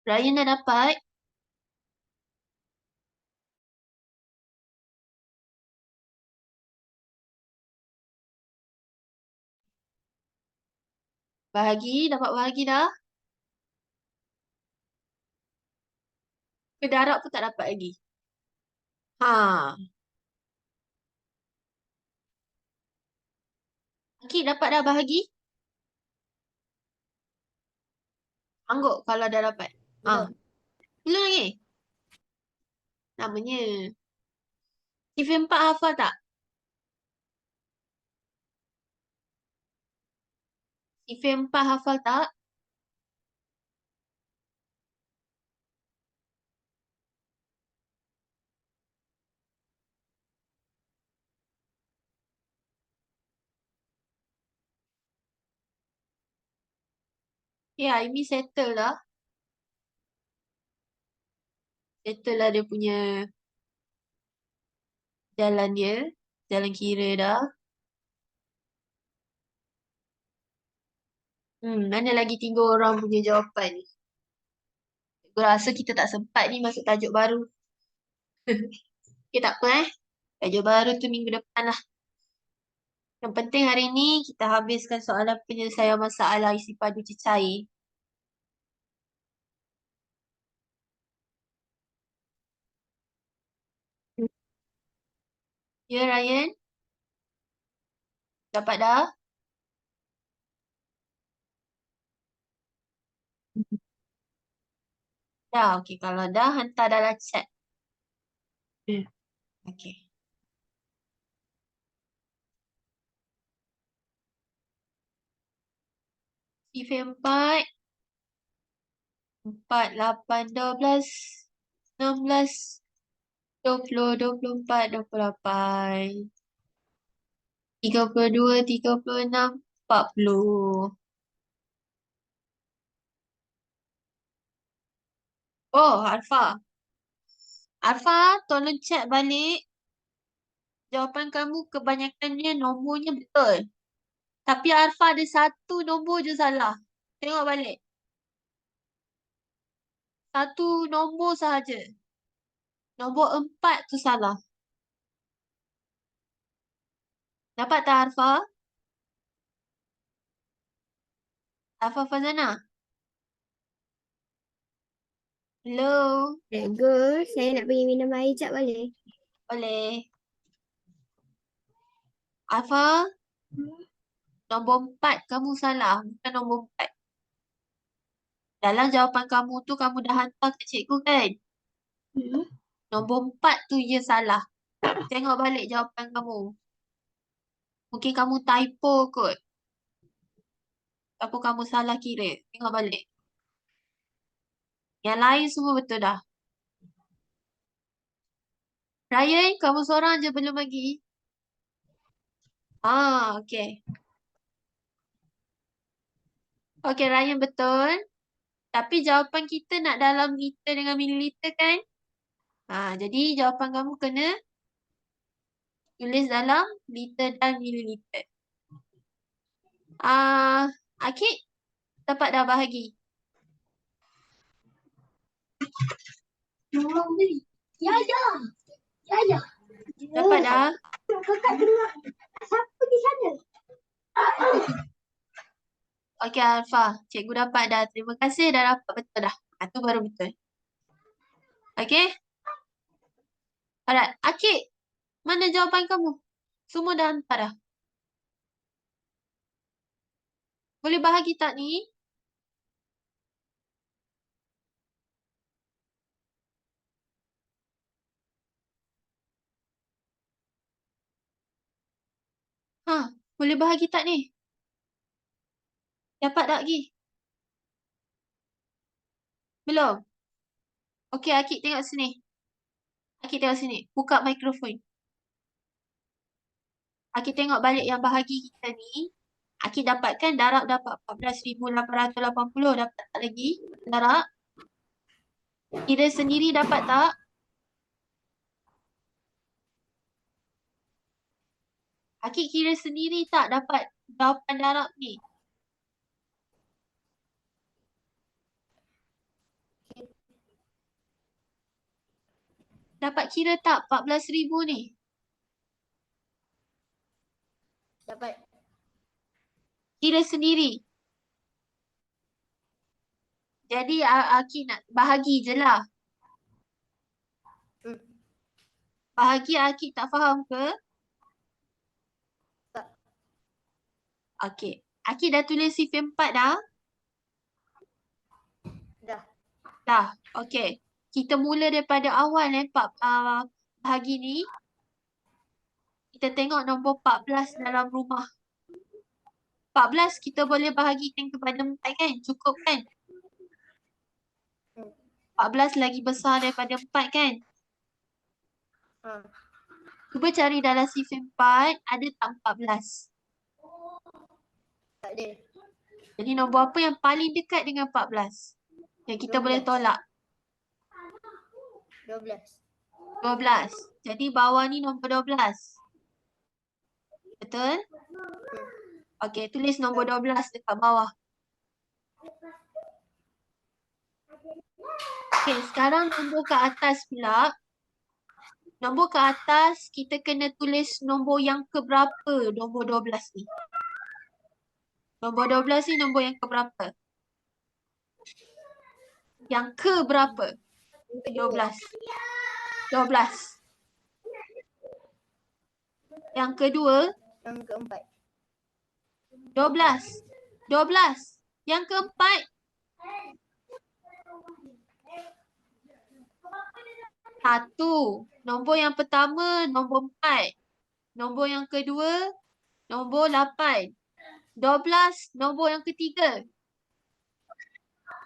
Ryan dah dapat. Dapat bahagi dah. Ke darab pun tak dapat lagi. Ha. Akid dapat dah bahagi? Angguk kalau dah dapat. Ha. Belum lagi? Namanya. Sifir 4 hafal tak? Sifir 4 hafal tak? Ya, Aimi settle dah. Settle lah dia punya jalan dia. Jalan kira dah. Mana lagi 3 orang punya jawapan ni? Aku rasa kita tak sempat ni masuk tajuk baru. Okay, tak apa Tajuk baru tu minggu depan lah. Yang penting hari ni kita habiskan soalan penyelesaian masalah isi padu cecair. Ya, Ryan? Dapat dah? Dah, okey. Kalau dah, hantar dalam chat. Okay. Okey. Sifir 4. 4, 8, 12, 16, 20, 24, 28, 32, 36, 40. Oh, Arfa. Arfa, tolong check balik. Jawapan kamu kebanyakannya nombornya betul. Tapi Arfa ada satu nombor je salah. Tengok balik. Satu nombor sahaja. Nombor 4 tu salah. Dapat tak Arfa? Arfa Fazana? Hello? Cikgu, saya nak pergi minum air jap boleh? Boleh. Arfa? Nombor 4 kamu salah. Bukan nombor 4. Dalam jawapan kamu tu kamu dah hantar ke cikgu kan? Nombor 4 tu je salah. Tengok balik jawapan kamu. Mungkin kamu typo kot. Apa kamu salah kira. Tengok balik. Yang lain semua betul dah. Ryan, kamu seorang je belum lagi. Okey. Okey, Ryan betul. Tapi jawapan kita nak dalam liter dengan mililiter kan? Jadi jawapan kamu kena tulis dalam liter dan mililiter. Akid dapat dah bahagi. Ya, ya. Ya, ya. Dapat dah. Kakak dengar. Siapa di sana? Okey Alfa, cikgu dapat dah. Terima kasih dah dapat betul dah. Tu baru betul. Okey? Alright, Akid, mana jawapan kamu? Semua dah hantar dah. Boleh bahagi tak ni? Boleh bahagi tak ni? Dapat tak lagi? Belum? Okey, Akid tengok sini. Akid tengok sini. Buka mikrofon. Akid tengok balik yang bahagi kita ni. Akid dapatkan darab dapat 14,880. Dapat tak lagi? Darab. Kira sendiri dapat tak? Akid kira sendiri tak dapat jawapan darab ni? Dapat kira tak 14,000 ni? Dapat. Kira sendiri. Jadi Akid nak bahagi je lah. Bahagian Akid tak faham ke? Tak. Okey. Akid dah tulis sifar 4 dah? Dah. Dah. Okey. Kita mula daripada awal bahagi ni. Kita tengok nombor 14 dalam rumah. 14 kita boleh bahagikan kepada 4 kan? Cukup kan? 14 lagi besar daripada 4 kan? Ha. Cuba cari dalam sifar 4, ada tak 14? Tak ada. Jadi nombor apa yang paling dekat dengan 14? Yang kita boleh 12. tolak? 12. 12. Jadi bawah ni nombor 12. Betul? Okey, tulis nombor 12 dekat bawah. Okey, sekarang nombor ke atas pula. Nombor ke atas, kita kena tulis nombor yang keberapa nombor 12 ni. Nombor 12 ni nombor yang keberapa? Yang keberapa? 12. 12. Yang kedua, Yang keempat. 12. 12. Yang keempat, satu. Nombor yang pertama, nombor 4. Nombor yang kedua, nombor 8. 12, nombor yang ketiga.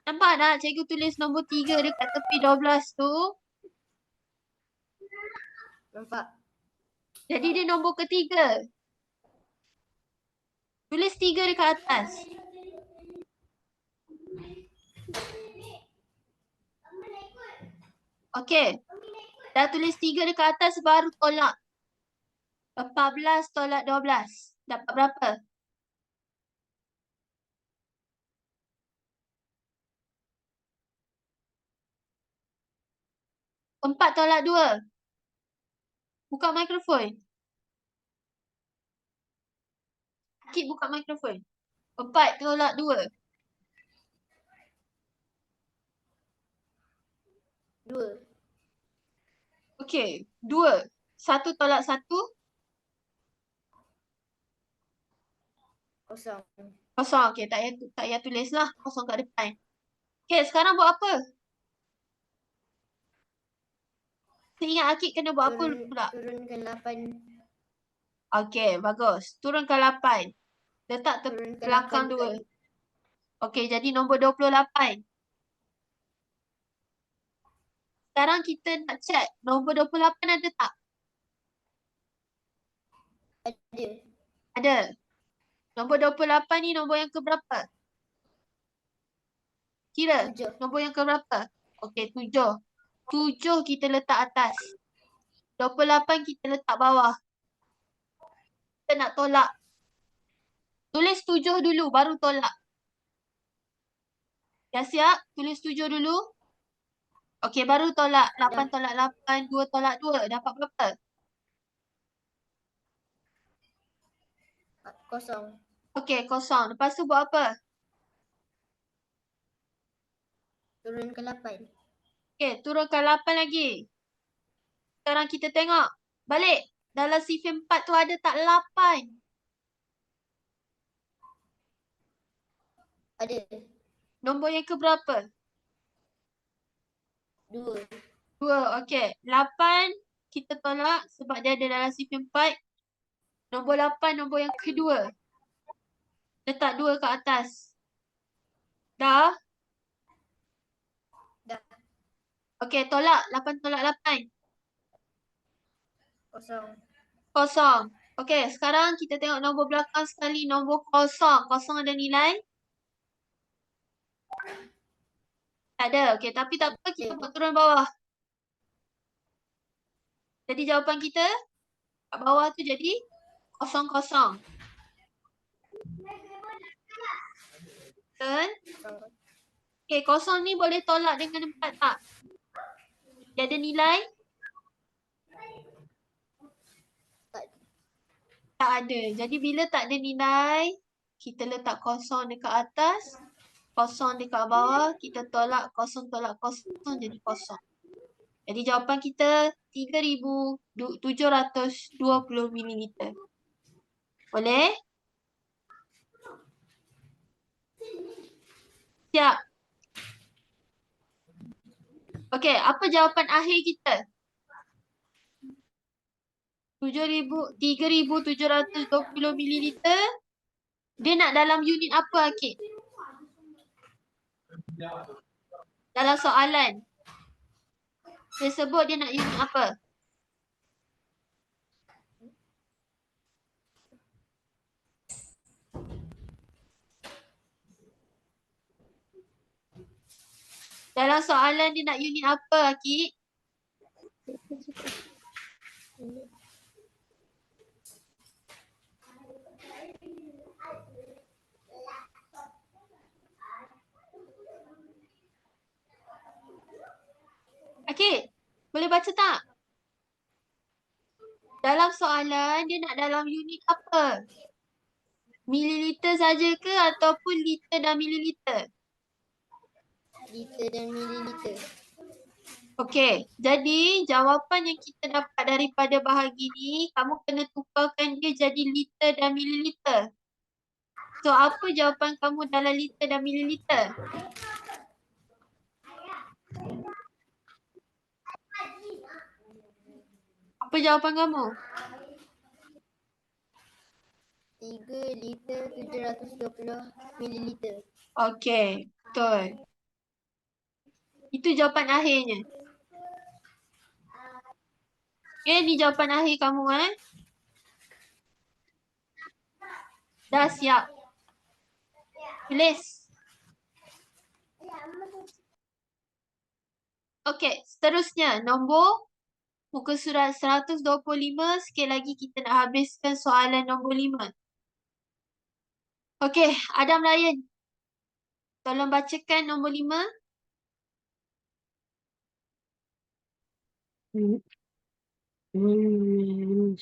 Nampak tak cikgu tulis nombor 3 dekat tepi 12 tu? Nampak. Jadi dia nombor ketiga. Tulis 3 dekat atas. Okey. Dah tulis 3 dekat atas baru tolak. 14 tolak 12. Dapat berapa? Empat tolak 2. Buka mikrofon. Akid buka mikrofon. 4 tolak 2. 2. Okey. 2. 1 tolak 1. Kosong. Kosong. Okey, tak payah tulis lah. Kosong kat depan. Okey, sekarang buat apa? Seingat Akid kena buat apa pula? Turunkan 8. Okey, bagus. Turunkan 8. Letak Turunkan belakang 2. 8 Okey, jadi nombor 28. Sekarang kita nak check nombor 28 ada tak? Ada. Ada. Nombor 28 ni nombor yang keberapa? Kira. 7. Nombor yang keberapa? Okey, 7. 7 kita letak atas. 28 kita letak bawah. Kita nak tolak. Tulis 7 dulu baru tolak. Dah siap? Tulis 7 dulu. Okey, baru tolak. 8 tolak 8, 2 tolak 2. Dapat berapa? Kosong. Okey, kosong. Lepas tu buat apa? Turunkan 8. Okey, turunkan 8 lagi. Sekarang kita tengok. Balik. Dalam sifar 4 tu ada tak 8? Ada. Nombor yang keberapa? 2. 2. Okey. 8 kita tolak sebab dia ada dalam sifar 4. Nombor 8 nombor yang kedua. Letak 2 ke atas. Dah? Dah. Okey, tolak. 8 tolak 8. Kosong. Kosong. Okey, sekarang kita tengok nombor belakang sekali. Nombor kosong. Kosong ada nilai? Tak ada. Okey, tapi tak apa. Kita buat turun bawah. Jadi jawapan kita kat bawah tu jadi kosong kosong. Betul? Okey, kosong ni boleh tolak dengan 4 tak? Dia ada nilai? Tak ada. Jadi bila tak ada nilai, kita letak kosong dekat atas, kosong dekat bawah, kita tolak kosong jadi kosong. Jadi jawapan kita 3,720 mililiter. Boleh? Siap. Okey, apa jawapan akhir kita? 3,720 mililiter. Dia nak dalam unit apa, Akid? Dalam soalan. Dia sebut dia nak unit apa? Dalam soalan dia nak unit apa, Akid? Akid, boleh baca tak? Dalam soalan dia nak dalam unit apa? Mililiter saja ke ataupun liter dan mililiter? Liter dan mililiter. Okey, jadi jawapan yang kita dapat daripada bahagi ni, kamu kena tukarkan dia jadi liter dan mililiter. So, apa jawapan kamu dalam liter dan mililiter? Apa jawapan kamu? 3 liter 720 mililiter. Okey, betul. Itu jawapan akhirnya. Okey, ni jawapan akhir kamu Dah siap. Tulis. Okey, seterusnya nombor muka surat 125. Sikit lagi kita nak habiskan soalan nombor 5. Okey, Adam Ryan. Tolong bacakan nombor 5.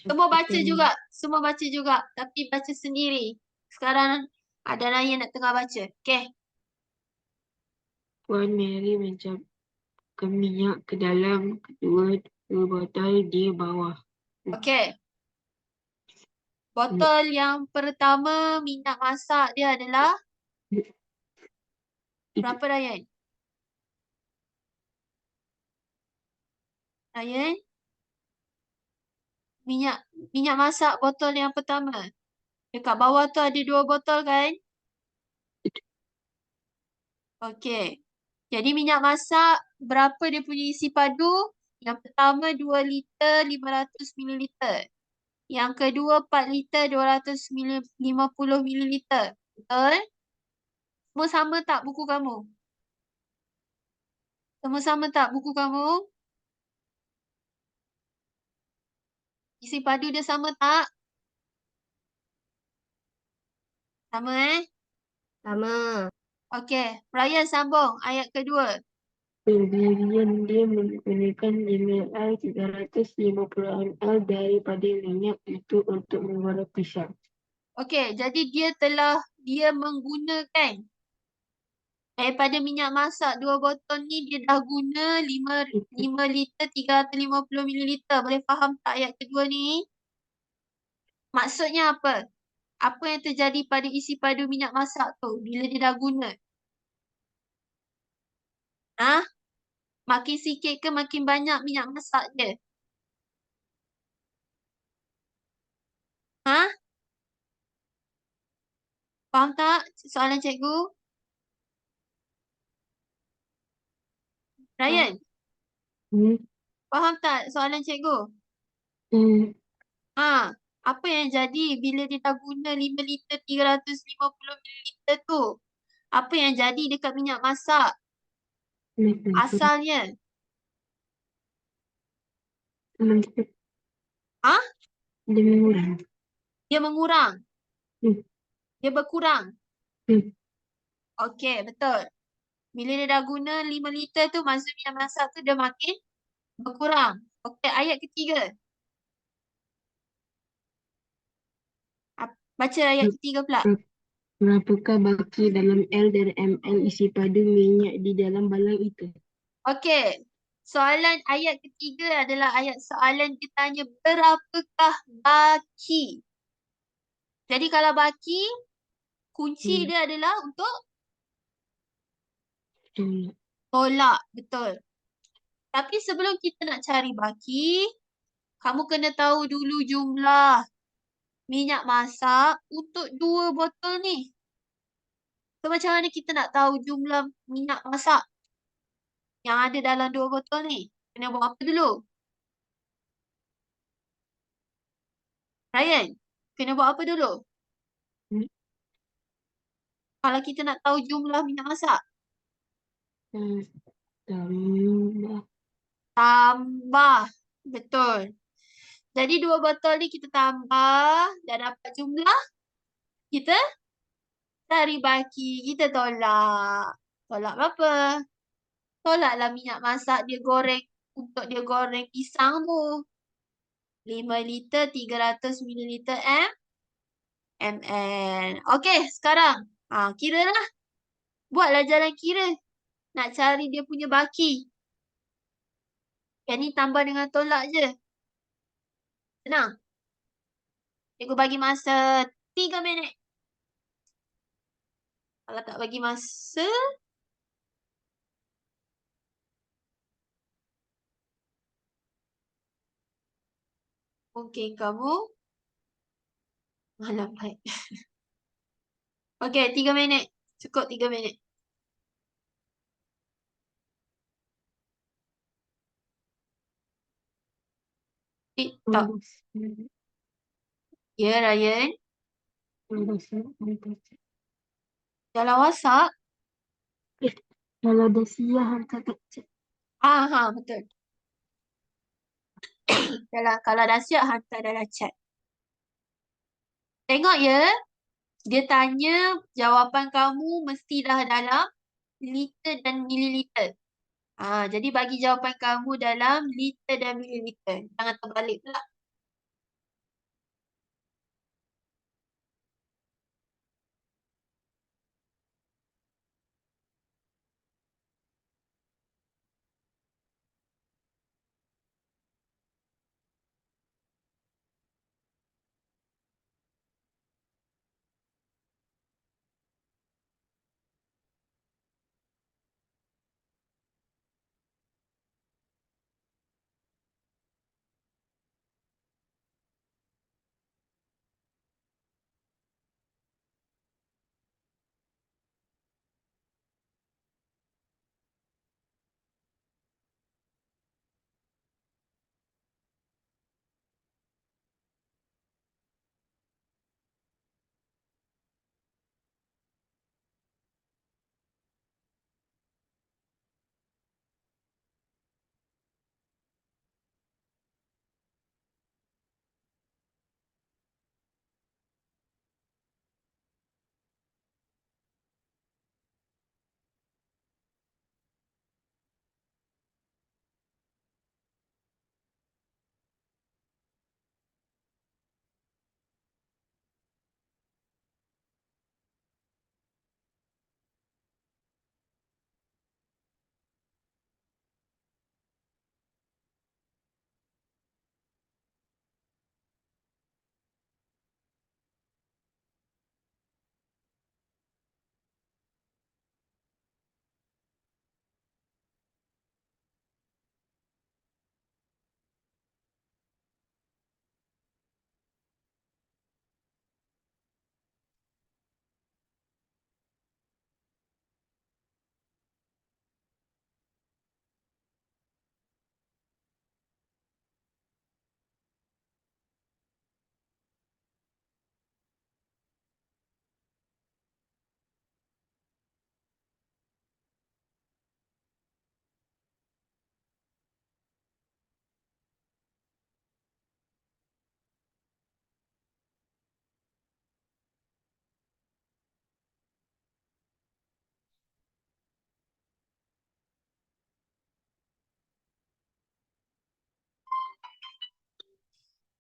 Semua baca juga. Semua baca juga. Tapi baca sendiri. Sekarang ada Ryan nak tengah baca. Okey. Puan Mary mencampurkan minyak ke dalam kedua botol di bawah. Okey. Botol yang pertama minyak masak dia adalah berapa, Ryan? Ryan? Minyak masak botol yang pertama. Dekat bawah tu ada 2 botol kan? Okey. Jadi minyak masak berapa dia punya isi padu? Yang pertama 2 liter 500 mililiter. Yang kedua 4 liter 250 mililiter. Betul? Semua sama tak buku kamu? Semua sama tak buku kamu? Isi padu dia sama tak? Sama Sama. Okey. Ryan sambung ayat kedua. Kemudian dia menggunakan 5 350 ml daripada minyak itu untuk menggoreng pisang. Okey, jadi dia menggunakan daripada minyak masak 2 botol ni dia dah guna 5 liter 350 mililiter. Boleh faham tak ayat kedua ni? Maksudnya apa? Apa yang terjadi pada isi padu minyak masak tu bila dia dah guna? Ha? Makin sikit ke makin banyak minyak masak dia? Ha? Faham tak soalan cikgu? Ryan, Hmm. faham tak soalan cikgu? Hmm. Ha, apa yang jadi bila dia dah guna 5 liter 350 mililiter tu? Apa yang jadi dekat minyak masak asalnya? Ha? Dia mengurang. Dia mengurang. Hmm. Dia berkurang. Hmm. Okey, betul. Bila dia dah guna 5 liter tu, maksudnya minyak masak tu dia makin berkurang. Okey, ayat ketiga. Baca ayat ketiga pula. Berapakah baki dalam L dan ml isi padu minyak di dalam balang itu? Okey. Soalan ayat ketiga adalah ayat soalan dia tanya berapakah baki. Jadi kalau baki, kunci dia adalah untuk Betul. tolak. Betul. Tapi sebelum kita nak cari baki, kamu kena tahu dulu jumlah minyak masak untuk 2 botol ni. So macam mana kita nak tahu jumlah minyak masak yang ada dalam 2 botol ni? Kena buat apa dulu? Ryan, kena buat apa dulu? Hmm. Kalau kita nak tahu jumlah minyak masak, Tambah. tambah. Betul. Jadi 2 botol ni kita tambah dan dapat jumlah. Kita cari baki, kita tolak. Tolak berapa? Tolaklah minyak masak dia goreng untuk dia goreng pisang tu. 5 liter 300 mililiter ml. Okey, sekarang kira lah. Buatlah jalan kira. Nak cari dia punya baki. Yang ni tambah dengan tolak je. Senang. Cikgu bagi masa 3 minit. Kalau tak bagi masa, mungkin kamu lambat. Okey, 3 minit. Cukup 3 minit. TikTok. Ya, Ryan. Dalam WhatsApp. Kalau dah siap hantar kat chat. Betul. Kalau dah siap, hantar dalam chat. Tengok ya. Dia tanya jawapan kamu mestilah dalam liter dan mililiter. Jadi bagi jawapan kamu dalam liter dan mililiter. Jangan terbalik pula.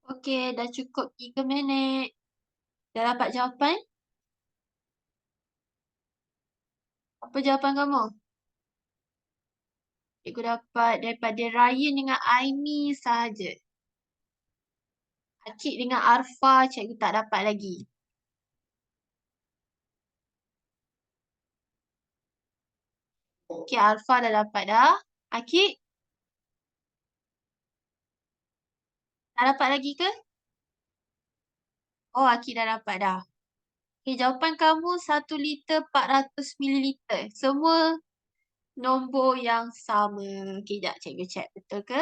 Okey, dah cukup 3 minit. Dah dapat jawapan? Apa jawapan kamu? Cikgu dapat daripada Ryan dengan Aimi sahaja. Akid dengan Arfa cikgu tak dapat lagi. Okey, Arfa dah dapat dah. Akid? Tak dapat lagi ke? Oh, Akid dah dapat dah. Okey, jawapan kamu 1 liter 400 mililiter. Semua nombor yang sama. Okey, sekejap cikgu check betul ke?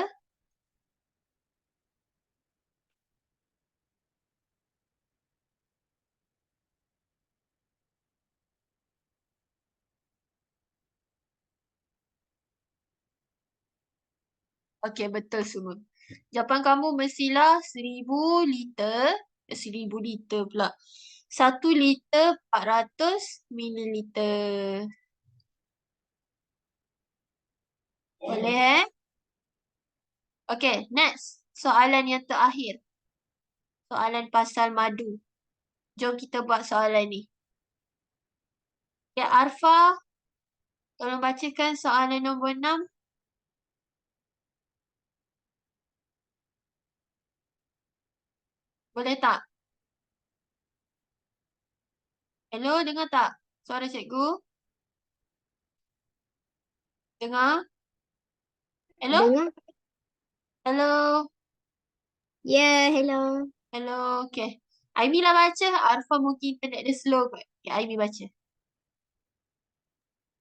Okey, betul semua. Jawapan kamu mestilah 1000 liter. 1000 liter pula. 1 liter 400 mililiter. Boleh Okey, next. Soalan yang terakhir. Soalan pasal madu. Jom kita buat soalan ni. Ya, Arfa, tolong bacakan soalan nombor 6. Boleh tak? Hello, dengar tak suara cikgu? Dengar? Hello? Dengar? Hello? Ya, hello. Hello, okay. Aimi lah baca. Arfa mungkin internet dia slow kot. Okay, Aimi baca.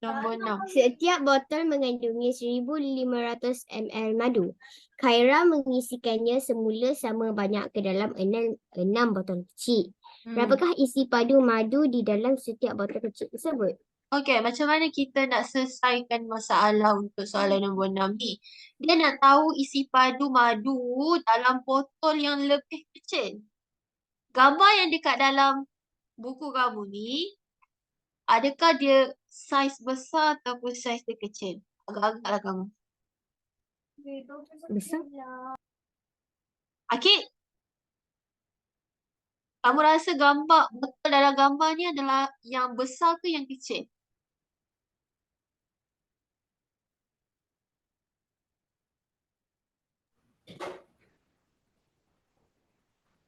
Nombor 6. Setiap botol mengandungi 1500 ml madu. Khaira mengisikannya semula sama banyak ke dalam 6 botol kecil. Berapakah isi padu madu di dalam setiap botol kecil tersebut? Okay, macam mana kita nak selesaikan masalah untuk soalan nombor 6 ni? Dia nak tahu isi padu madu dalam botol yang lebih kecil. Gambar yang dekat dalam buku kamu ni, adakah dia saiz besar ataupun saiz dia kecil? Agak-agak lah kamu. Besar? Akid, kamu rasa gambar botol dalam gambar ni adalah yang besar ke yang kecil?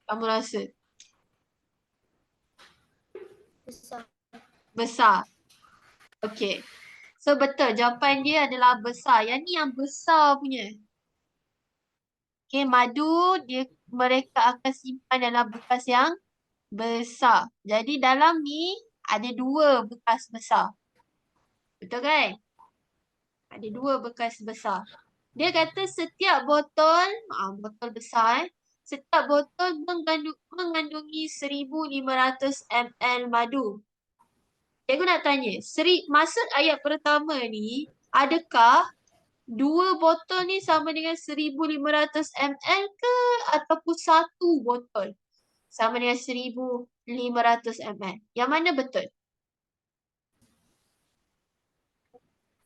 Kamu rasa? Besar. Besar. Okey. So betul, jawapan dia adalah besar. Yang ni yang besar punya. Okey, madu mereka akan simpan dalam bekas yang besar. Jadi dalam ni ada 2 bekas besar. Betul kan? Ada 2 bekas besar. Dia kata setiap botol, botol besar setiap botol mengandungi 1500 ml madu. Cikgu nak tanya, maksud ayat pertama ni, adakah 2 botol ni sama dengan 1500 ml ke ataupun 1 botol sama dengan 1500 ml? Yang mana betul?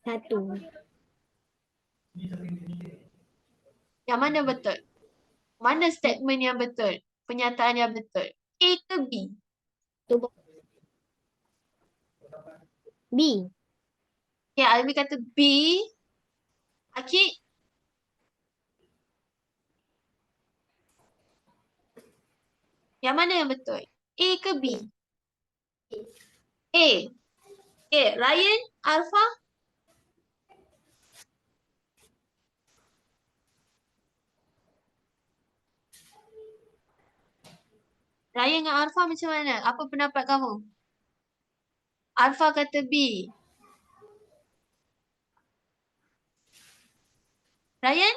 1. Yang mana betul? Mana statement yang betul? Pernyataan yang betul? A ke B? B. Ya, Almi kata B. Akid? Yang mana yang betul? A ke B? A. Okay, Ryan, Alpha? Ryan dengan Alpha macam mana? Apa pendapat kamu? Alpha kata B. Ryan?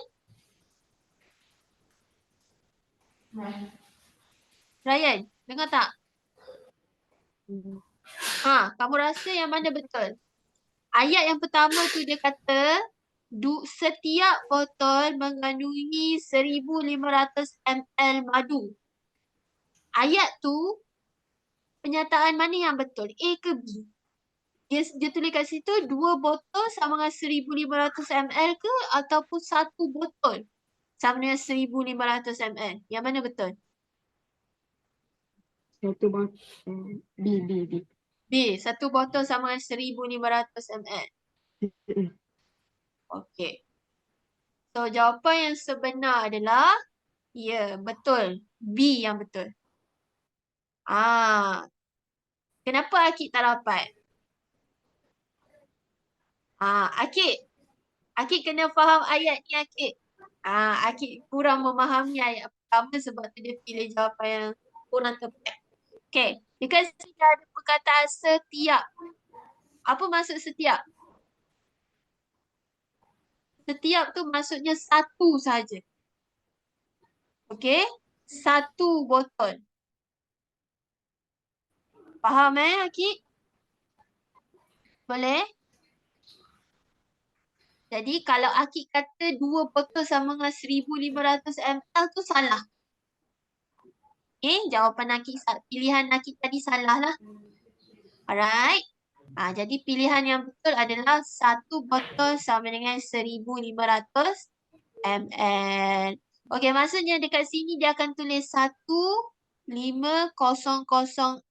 Ryan, dengar tak? Kamu rasa yang mana betul? Ayat yang pertama tu dia kata setiap botol mengandungi 1500 ml madu. Ayat tu pernyataan mana yang betul? A ke B? Dia tulis kat situ 2 botol sama dengan 1500 ml ke ataupun 1 botol sama dengan 1500 ml? Yang mana betul? Satu botol. B. B, 1 botol sama dengan 1500 ml. Okey. So, jawapan yang sebenar adalah, ya, betul. B yang betul. Kenapa Akik tak dapat? Akik kena faham ayat ni, Akik. Akik kurang memahami ayat pertama sebab tu dia pilih jawapan yang kurang tepat. Okey, dekat sini ada perkataan setiap. Apa maksud setiap? Setiap tu maksudnya satu saja. Okey? Satu botol. Faham Akik? Boleh? Jadi kalau Akik kata 2 botol sama dengan 1500 ml tu salah. Jawapan Akik, pilihan Akik tadi salah lah. Alright. Jadi pilihan yang betul adalah 1 botol sama dengan 1500 ml. Okey, maksudnya dekat sini dia akan tulis 1500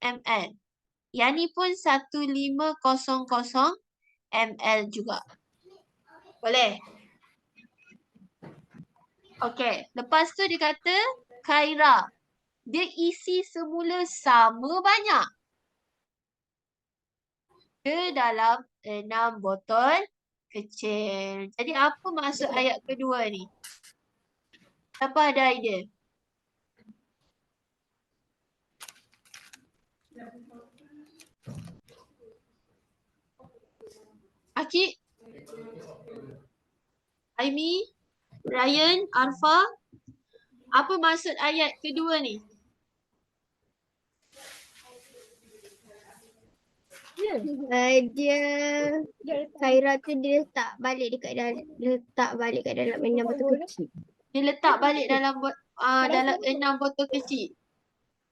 ml. Yang ni pun 1500 ml juga. Boleh? Okey, lepas tu dia kata Khaira. Dia isi semula sama banyak ke dalam 6 botol kecil. Jadi apa maksud ayat kedua ni? Siapa ada idea? Akik? Aimi? Ryan? Arfa? Apa maksud ayat kedua ni? Dia Khaira tu dia letak balik kat dalam 6 botol kecil. Dia letak balik dalam dalam 6 botol kecil.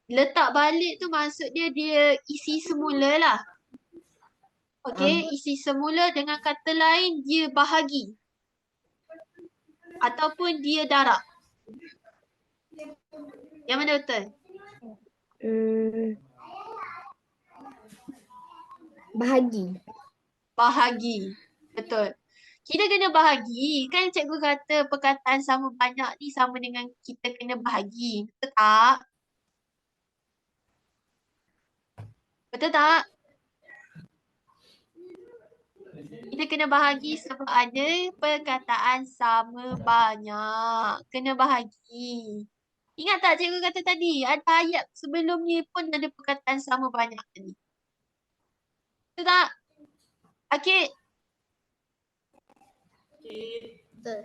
Letak balik tu maksud dia isi semula lah. Okey, isi semula dengan kata lain dia bahagi. Ataupun dia darab. Yang mana betul? Bahagi. Bahagi. Betul. Kita kena bahagi. Kan cikgu kata perkataan sama banyak ni sama dengan kita kena bahagi. Betul tak? Betul tak? Kita kena bahagi sebab ada perkataan sama banyak. Kena bahagi. Ingat tak cikgu kata tadi? Ada ayat sebelum ni pun ada perkataan sama banyak tadi. Betul tak? Akik? Betul.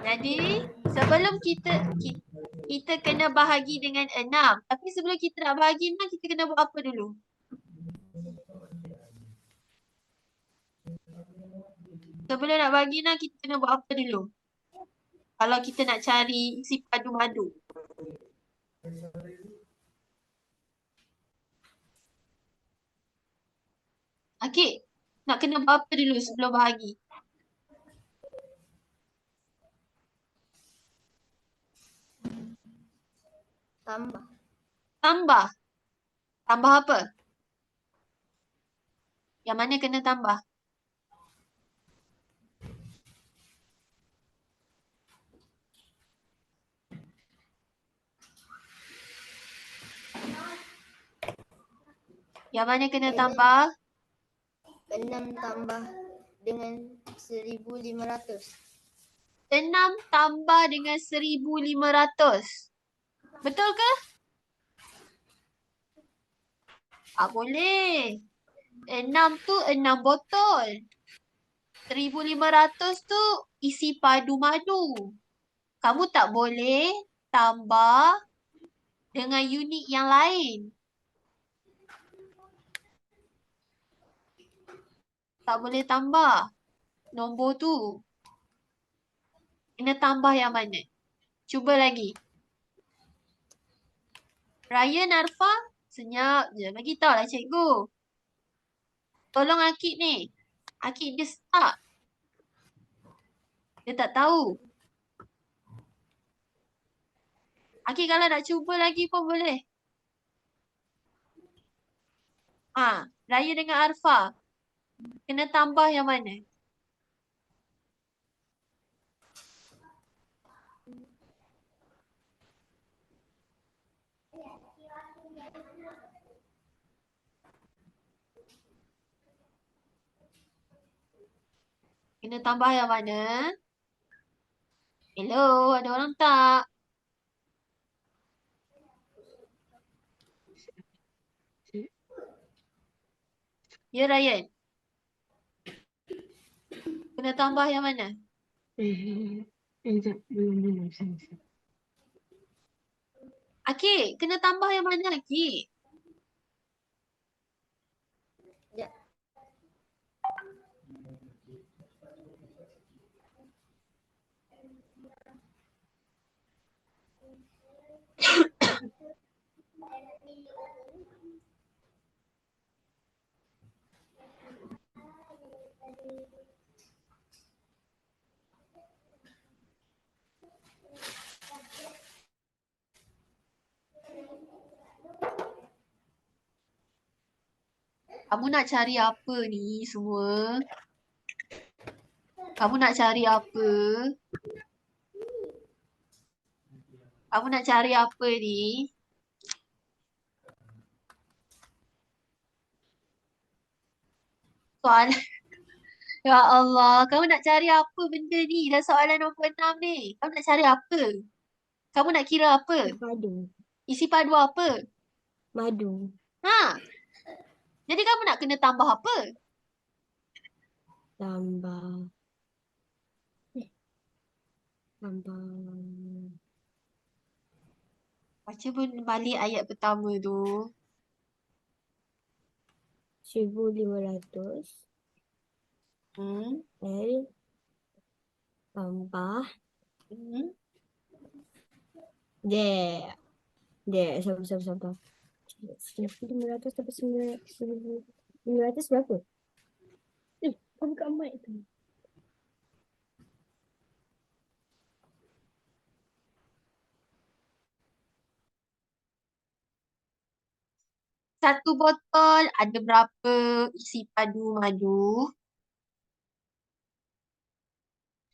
Jadi, sebelum kita kena bahagi dengan 6. Tapi sebelum kita nak bahagi 6, kita kena buat apa dulu? Sebelum nak bahagi 6, kita kena buat apa dulu? Kalau kita nak cari isi padu madu. Akik, nak kena buat apa dulu sebelum bahagi? Tambah. Tambah. Tambah apa? Yang mana kena tambah? Yang mana kena tambah? 6 tambah dengan 1500. 6 tambah dengan 1500. Betul ke? Tak boleh. 6 tu 6 botol. 1500 tu isi padu madu. Kamu tak boleh tambah dengan unit yang lain. Tak boleh tambah nombor tu. Kena tambah yang mana? Cuba lagi. Ryan, Arfa, senyap je. Bagi tahu lah cikgu. Tolong Akik ni. Akik dia stuck. Dia tak tahu. Akik kalau nak cuba lagi pun boleh. Raya dengan Arfa. Kena tambah yang mana? Kena tambah yang mana? Hello, ada orang tak? Ya, Ryan. Kena tambah yang mana? Sekejap, belum. Saya. Akik, kena tambah yang mana, Akik? Kamu nak cari apa ni semua? Kamu nak cari apa? Kamu nak cari apa ni? Soalan. Ya Allah, kamu nak cari apa benda ni? Dah soalan nombor 6 ni. Kamu nak cari apa? Kamu nak kira apa? Madu. Isi padu apa? Madu. Ha? Jadi kamu nak kena tambah apa? Tambah. Tambah. Baca pun balik ayat pertama tu. 1,500 Hmm. L tambah Hmm. sabar. 1,500 tambah 1,500 berapa? Kamu buka mic tu. Satu botol ada berapa isi padu madu?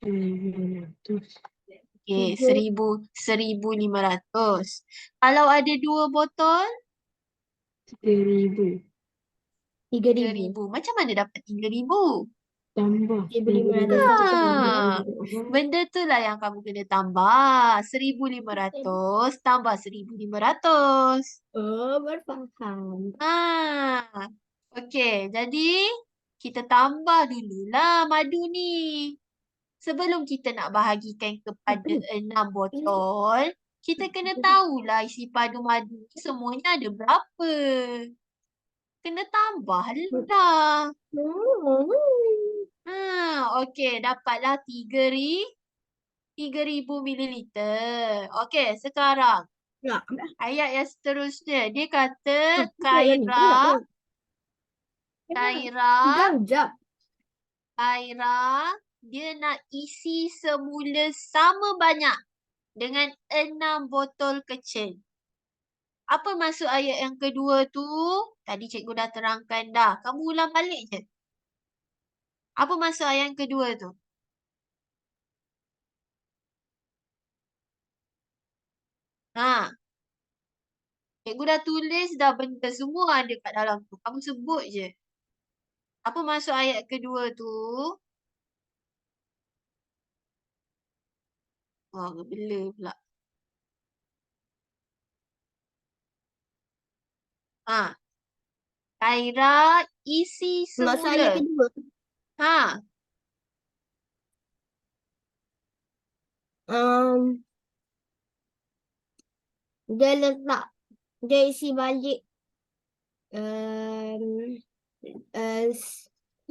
1,500. Okey, 1,500. Kalau ada 2 botol, 3,000. 3,000. 3,000. Macam mana dapat 3,000? Tambah 1,500 Ah, benda tu lah yang kamu kena tambah. 1,500 tambah 1,500. Oh, berfaham. Ah, okey. Jadi, kita tambah dululah madu ni. Sebelum kita nak bahagikan kepada 6 botol, kita kena tahulah isi padu madu ni semuanya ada berapa. Kena tambah lah. Okey, dapatlah 3,000 mililiter. Okey, sekarang Ya. ayat yang seterusnya. Dia kata betul lah ni. Jap. Kaira, dia nak isi semula sama banyak dengan 6 botol kecil. Apa maksud ayat yang kedua tu? Tadi cikgu dah terangkan dah. Kamu ulang balik je. Apa maksud ayat yang kedua tu? Ha. Cikgu dah tulis dah benda semua ada kat dalam tu. Kamu sebut je. Apa maksud ayat kedua tu? Wah, ngebela pula. Ha. Kaira isi Maksud semula. ayat kedua. Ha. Dia letak. Dia isi balik.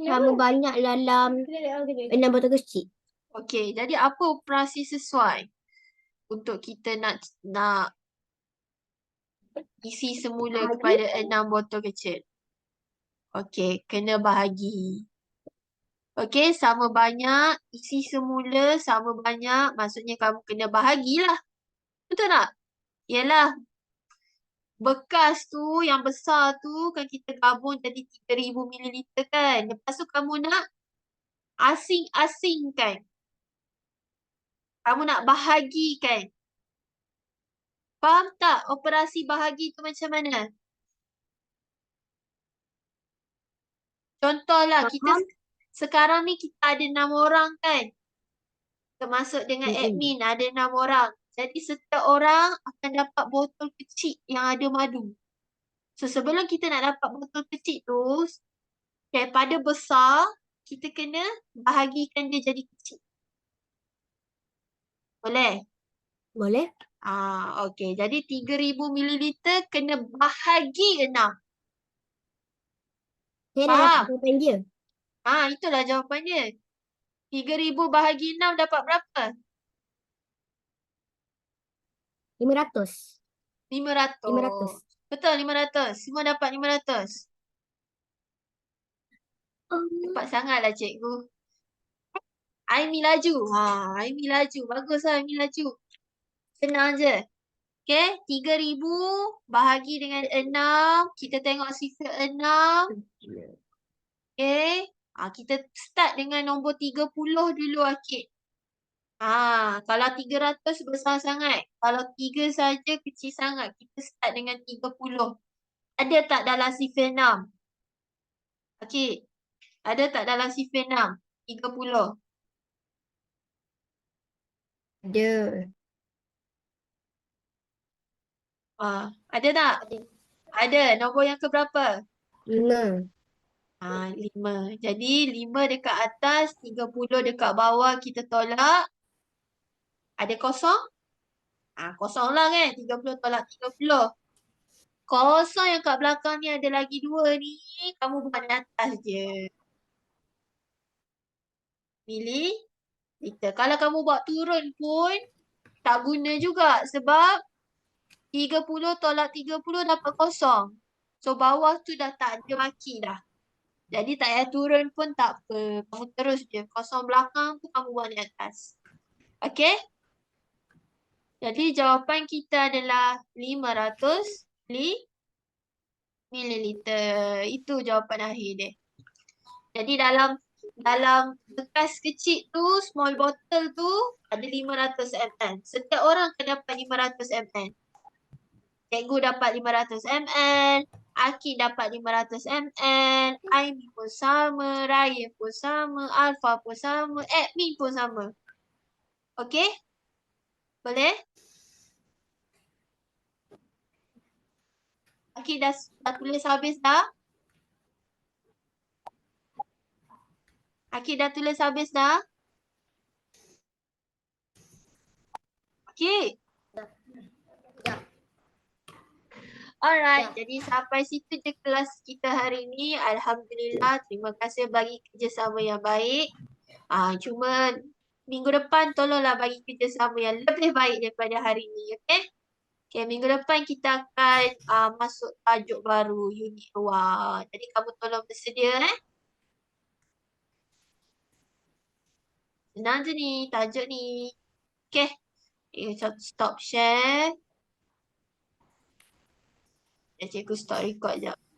Sama banyak dalam 6 botol kecil. Okey, jadi apa operasi sesuai untuk kita nak isi semula kepada 6 botol kecil? Okey, kena bahagi. Okey, sama banyak, isi semula sama banyak, maksudnya kamu kena bahagilah. Betul tak? Yalah, bekas tu yang besar tu kan kita gabung jadi 3,000 mililiter kan. Lepas tu kamu nak asing-asingkan. Kamu nak bahagikan. Faham tak operasi bahagi tu macam mana? Contohlah, Faham. Sekarang ni kita ada 6 orang kan? Termasuk dengan admin ada 6 orang. Jadi setiap orang akan dapat botol kecil yang ada madu. So sebelum kita nak dapat botol kecil tu, daripada besar, kita kena bahagikan dia jadi kecil. Boleh? Boleh? Okey. Jadi 3,000 mililiter kena bahagi 6. Saya dah dapat Faham? jawapan dia. Itulah jawapannya. 3,000 bahagi 6 dapat berapa? 500. 500. 500. Betul, 500. Semua dapat 500. Cepat sangatlah cikgu. Aimi laju. Aimi laju. Baguslah Aimi laju. Senang je. Okey, 3,000 bahagi dengan 6. Kita tengok sifar 6. Okey. Kita start dengan nombor 30 dulu Akid. Kalau 300 besar sangat. Kalau 3 saja kecil sangat. Kita start dengan 30. Ada tak dalam sifar 6? Akid. Ada tak dalam sifar 6? 30. Ada. Ada tak? Ada. Nombor yang ke berapa? 5. 5. Jadi 5 dekat atas, 30 dekat bawah kita tolak. Ada kosong? Kosong lah kan? 30 tolak 30. Kosong yang kat belakang ni ada lagi 2 ni. Kamu buat di atas je. Mililiter. Kalau kamu buat turun pun tak guna juga sebab 30 tolak 30 dapat kosong. So bawah tu dah tak ada maki dah. Jadi tak payah turun pun tak apa. Kamu terus je. Kosong belakang tu kamu buat di atas. Okey? Jadi jawapan kita adalah 500 mililiter. Itu jawapan akhir dia. Jadi dalam bekas kecil tu, small bottle tu ada 500 ml. Setiap orang akan dapat 500 ml. Cikgu dapat 500 ml. Akid dapat 500 ml. Aimi pun sama. Raya pun sama. Alfa pun sama. Admin pun sama. Okey? Boleh? Akid dah tulis habis dah? Akid dah tulis habis dah? Okey. Alright, jadi sampai situ je kelas kita hari ni. Alhamdulillah, terima kasih bagi kerjasama yang baik. Cuma minggu depan tolonglah bagi kerjasama yang lebih baik daripada hari ni, okey? Okay, minggu depan kita akan masuk tajuk baru, unit luar. Jadi kamu tolong bersedia Senang je ni, tajuk ni. Okay, stop share. Cikgu stop record jap.